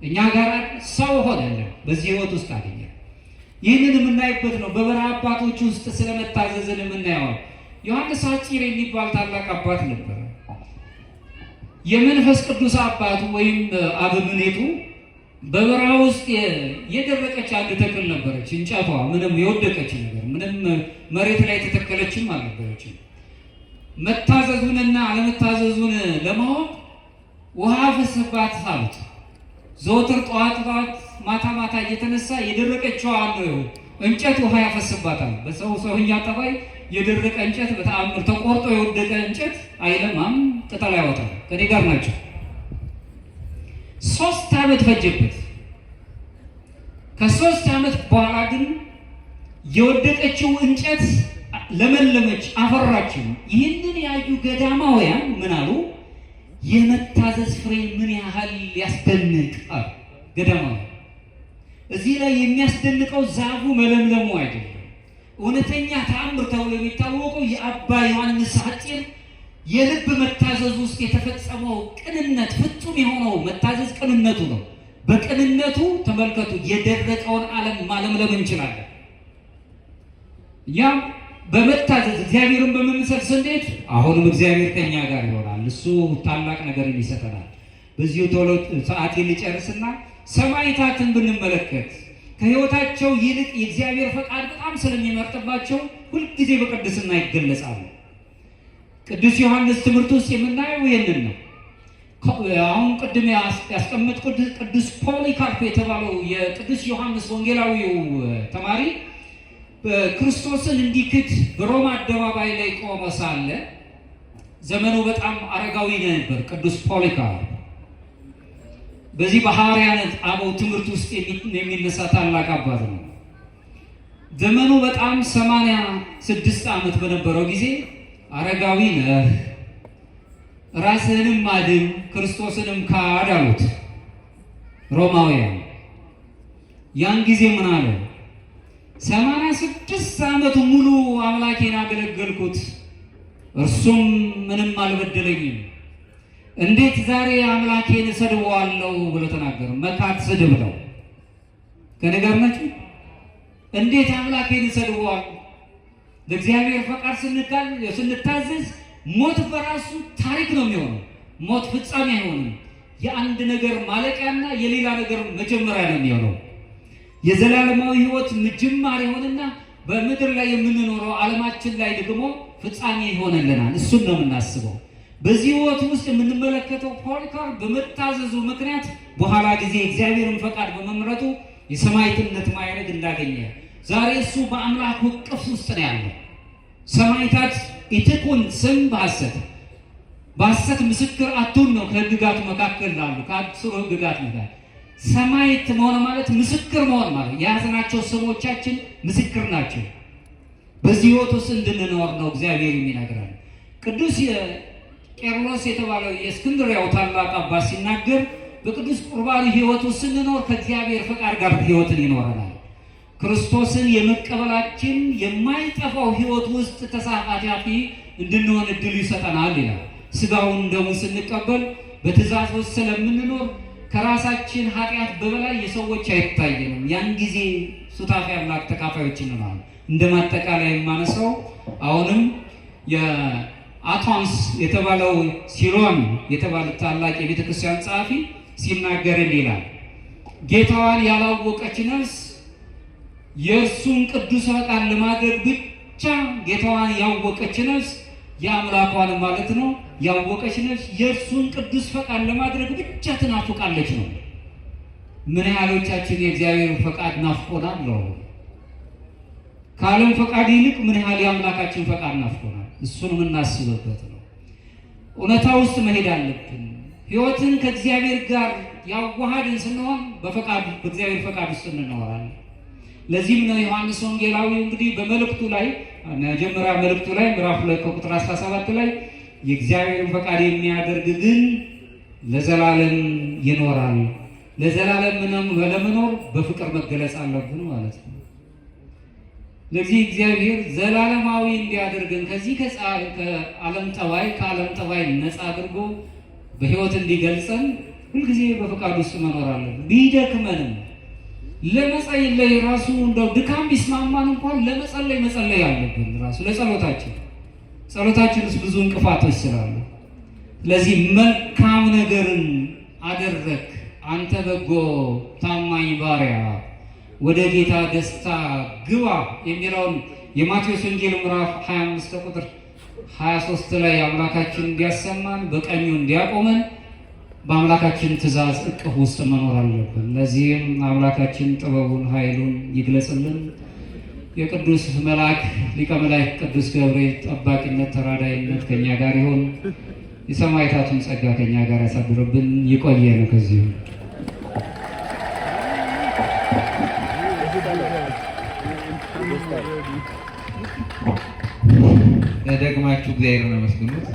እኛ ጋር ሰው ሆነልን። በዚህ ሕይወት ውስጥ አገኘ። ይህንን የምናይበት ነው። በበረሃ አባቶች ውስጥ ስለመታዘዝን የምናየው ዮሐንስ አጭር የሚባል ታላቅ አባት ነበር። የመንፈስ ቅዱስ አባቱ ወይም አበምኔቱ በበረሃ ውስጥ የደረቀች አንድ ተክል ነበረች። እንጨቷ ምንም የወደቀች ነገር ምንም መሬት ላይ የተተከለችም አልነበረችም። መታዘዙንና አለመታዘዙን ለማወቅ ውሃ ፈሰባት አሉት። ዘወትር ጠዋት ማታ ማታ እየተነሳ የደረቀችው ነው እንጨት ውሃ ያፈስባታል። በሰውኛ ጠባይ የደረቀ እንጨት በተአምር ተቆርጦ የወደቀ እንጨት አይለማም፣ ቅጠል ያወጣል። ከኔ ጋር ናቸው። 3 ዓመት ፈጀበት። ከ3 ዓመት በኋላ ግን የወደቀችው እንጨት ለመለመች፣ አፈራችው። ይህንን ያዩ ገዳማውያን ምን አሉ? የመታዘዝ ፍሬ ምን ያህል ያስደንቃል። ገዳማዊ። እዚህ ላይ የሚያስደንቀው ዛፉ መለምለሙ አይደለም። እውነተኛ ተአምር ተብሎ የሚታወቀው የአባ ዮሐንስ ሐፂር የልብ መታዘዝ ውስጥ የተፈጸመው ቅንነት፣ ፍጹም የሆነው መታዘዝ ቅንነቱ ነው። በቅንነቱ ተመልከቱ፣ የደረቀውን ዓለም ማለምለም እንችላለን። ያም በመታዘዝ እግዚአብሔርን በመምሰል ስንሄድ አሁንም እግዚአብሔር ከኛ ጋር ይሆናል። እሱ ታላቅ ነገርን ይሰጠናል። በዚሁ ቶሎ ሰዓት ሊጨርስና ሰማዕታትን ብንመለከት ከሕይወታቸው ይልቅ የእግዚአብሔር ፈቃድ በጣም ስለሚመርጥባቸው ሁልጊዜ በቅድስና ይገለጻሉ። ቅዱስ ዮሐንስ ትምህርት ውስጥ የምናየው ይህንን ነው። አሁን ቅድም ያስቀመጥኩት ቅዱስ ፖሊካርፕ የተባለው የቅዱስ ዮሐንስ ወንጌላዊው ተማሪ ክርስቶስን እንዲክድ በሮማ አደባባይ ላይ ቆመ ሳለ ዘመኑ በጣም አረጋዊ ነበር። ቅዱስ ፖሊካርፕ በዚህ በሐዋርያት አበው ትምህርት ውስጥ የሚነሳ ታላቅ አባት ነው። ዘመኑ በጣም 86 ዓመት በነበረው ጊዜ አረጋዊ ነህ፣ ራስህንም አድን፣ ክርስቶስንም ካድ አሉት ሮማውያን። ያን ጊዜ ምን አለ? 86 ዓመት ሙሉ አምላኬን አገለገልኩት፣ እርሱም ምንም አልበደለኝም። እንዴት ዛሬ አምላኬን እሰድበዋለሁ ብሎ ተናገረ። መካት ስድብ ነው። ከነገር ነች። እንዴት አምላኬን እሰድበዋለሁ? ለእግዚአብሔር ፈቃድ ስንታዘዝ ሞት በራሱ ታሪክ ነው የሚሆነው። ሞት ፍጻሜ አይሆንም። የአንድ ነገር ማለቂያና የሌላ ነገር መጀመሪያ ነው የሚሆነው። የዘላለማዊ ሕይወት ጅማሬ ይሆንና በምድር ላይ የምንኖረው ዓለማችን ላይ ደግሞ ፍጻሜ ይሆንልናል። እሱን ነው የምናስበው። በዚህ ሕይወት ውስጥ የምንመለከተው ፖሊካርፕ በመታዘዙ ምክንያት በኋላ ጊዜ እግዚአብሔርን ፈቃድ በመምረጡ የሰማዕትነት ማዕረግ እንዳገኘ ዛሬ እሱ በአምላክ እቅፍ ውስጥ ነው ያለው። ሰማዕታት ኢትኩን ስም በሐሰት ምስክር አትሁን ነው ከሕግጋቱ መካከል ላሉ ከአስሩ ሕግጋት መካከል ሰማዕት መሆን ማለት ምስክር መሆን ማለት የያዝናቸው ስሞቻችን ምስክር ናቸው። በዚህ ሕይወት ውስጥ እንድንኖር ነው እግዚአብሔር የሚነግረን። ቅዱስ ቄርሎስ የተባለው የእስክንድርያው ታላቅ አባት ሲናገር በቅዱስ ቁርባን ሕይወት ውስጥ ስንኖር ከእግዚአብሔር ፈቃድ ጋር ሕይወትን ይኖረናል። ክርስቶስን የመቀበላችን የማይጠፋው ሕይወት ውስጥ ተሳታፊ እንድንሆን እድል ይሰጠናል ይላል። ስጋውን ደሙን ስንቀበል በትእዛዝ ውስጥ ስለምንኖር ከራሳችን ኃጢአት በበላይ የሰዎች አይታየንም። ያን ጊዜ ሱታፊ አምላክ ተካፋዮች እንሆናለን። እንደ ማጠቃላይ የማነሳው አሁንም የአቶንስ የተባለው ሲሎን የተባለ ታላቅ የቤተክርስቲያን ጸሐፊ ሲናገር ይላል፣ ጌታዋን ያላወቀች ነፍስ የእርሱን ቅዱስ ፈቃድ ለማድረግ ብቻ ጌታዋን ያወቀች ነፍስ የአምላኳን ማለት ነው ያወቀች ነፍስ የእርሱን ቅዱስ ፈቃድ ለማድረግ ብቻ ትናፍቃለች ነው። ምን ያህሎቻችን የእግዚአብሔር ፈቃድ ናፍቆናል ነው? ከዓለም ፈቃድ ይልቅ ምን ያህል የአምላካችን ፈቃድ ናፍቆናል? እሱን የምናስብበት ነው። እውነታ ውስጥ መሄድ አለብን። ሕይወትን ከእግዚአብሔር ጋር ያዋሃድን ስንሆን በእግዚአብሔር ፈቃድ ውስጥ እንኖራለን። ለዚህም ነው ዮሐንስ ወንጌላዊ እንግዲህ በመልእክቱ ላይ መጀመሪያ መልእክቱ ላይ ምዕራፍ 2 ቁጥር 17 ላይ የእግዚአብሔርን ፈቃድ የሚያደርግ ግን ለዘላለም ይኖራል። ለዘላለም ለመኖር በፍቅር መገለጽ አለብን ማለት ነው። ለዚህ እግዚአብሔር ዘላለማዊ እንዲያደርገን ከዚህ ከዓለም ጠባይ ነፃ አድርጎ በሕይወት እንዲገልጸን ሁልጊዜ በፈቃድ ውስጥ መኖር አለብን። ቢደክመንም ለመጸለይ ራሱ እንደው ድካም ቢስማማን እንኳን መጸለይ አለብን። ራሱ ጸሎታችን ውስጥ ብዙ እንቅፋቶች ስላሉ፣ ስለዚህ መልካም ነገርን አደረግ አንተ በጎ ታማኝ ባሪያ ወደ ጌታ ደስታ ግባ የሚለውን የማቴዎስ ወንጌል ምዕራፍ 25 ቁጥር 23 ላይ አምላካችን እንዲያሰማን በቀኙ እንዲያቆመን በአምላካችን ትእዛዝ እቅፍ ውስጥ መኖር አለብን። ለዚህም አምላካችን ጥበቡን ኃይሉን ይግለጽልን። የቅዱስ መልአክ ሊቀ መላእክት ቅዱስ ገብርኤል ጠባቂነት ተራዳይነት ከኛ ጋር ይሁን። የሰማዕታቱን ጸጋ ከኛ ጋር ያሳድርብን። ይቆየን። ከዚሁ ደግማችሁ እግዚአብሔርን አመስግኑት።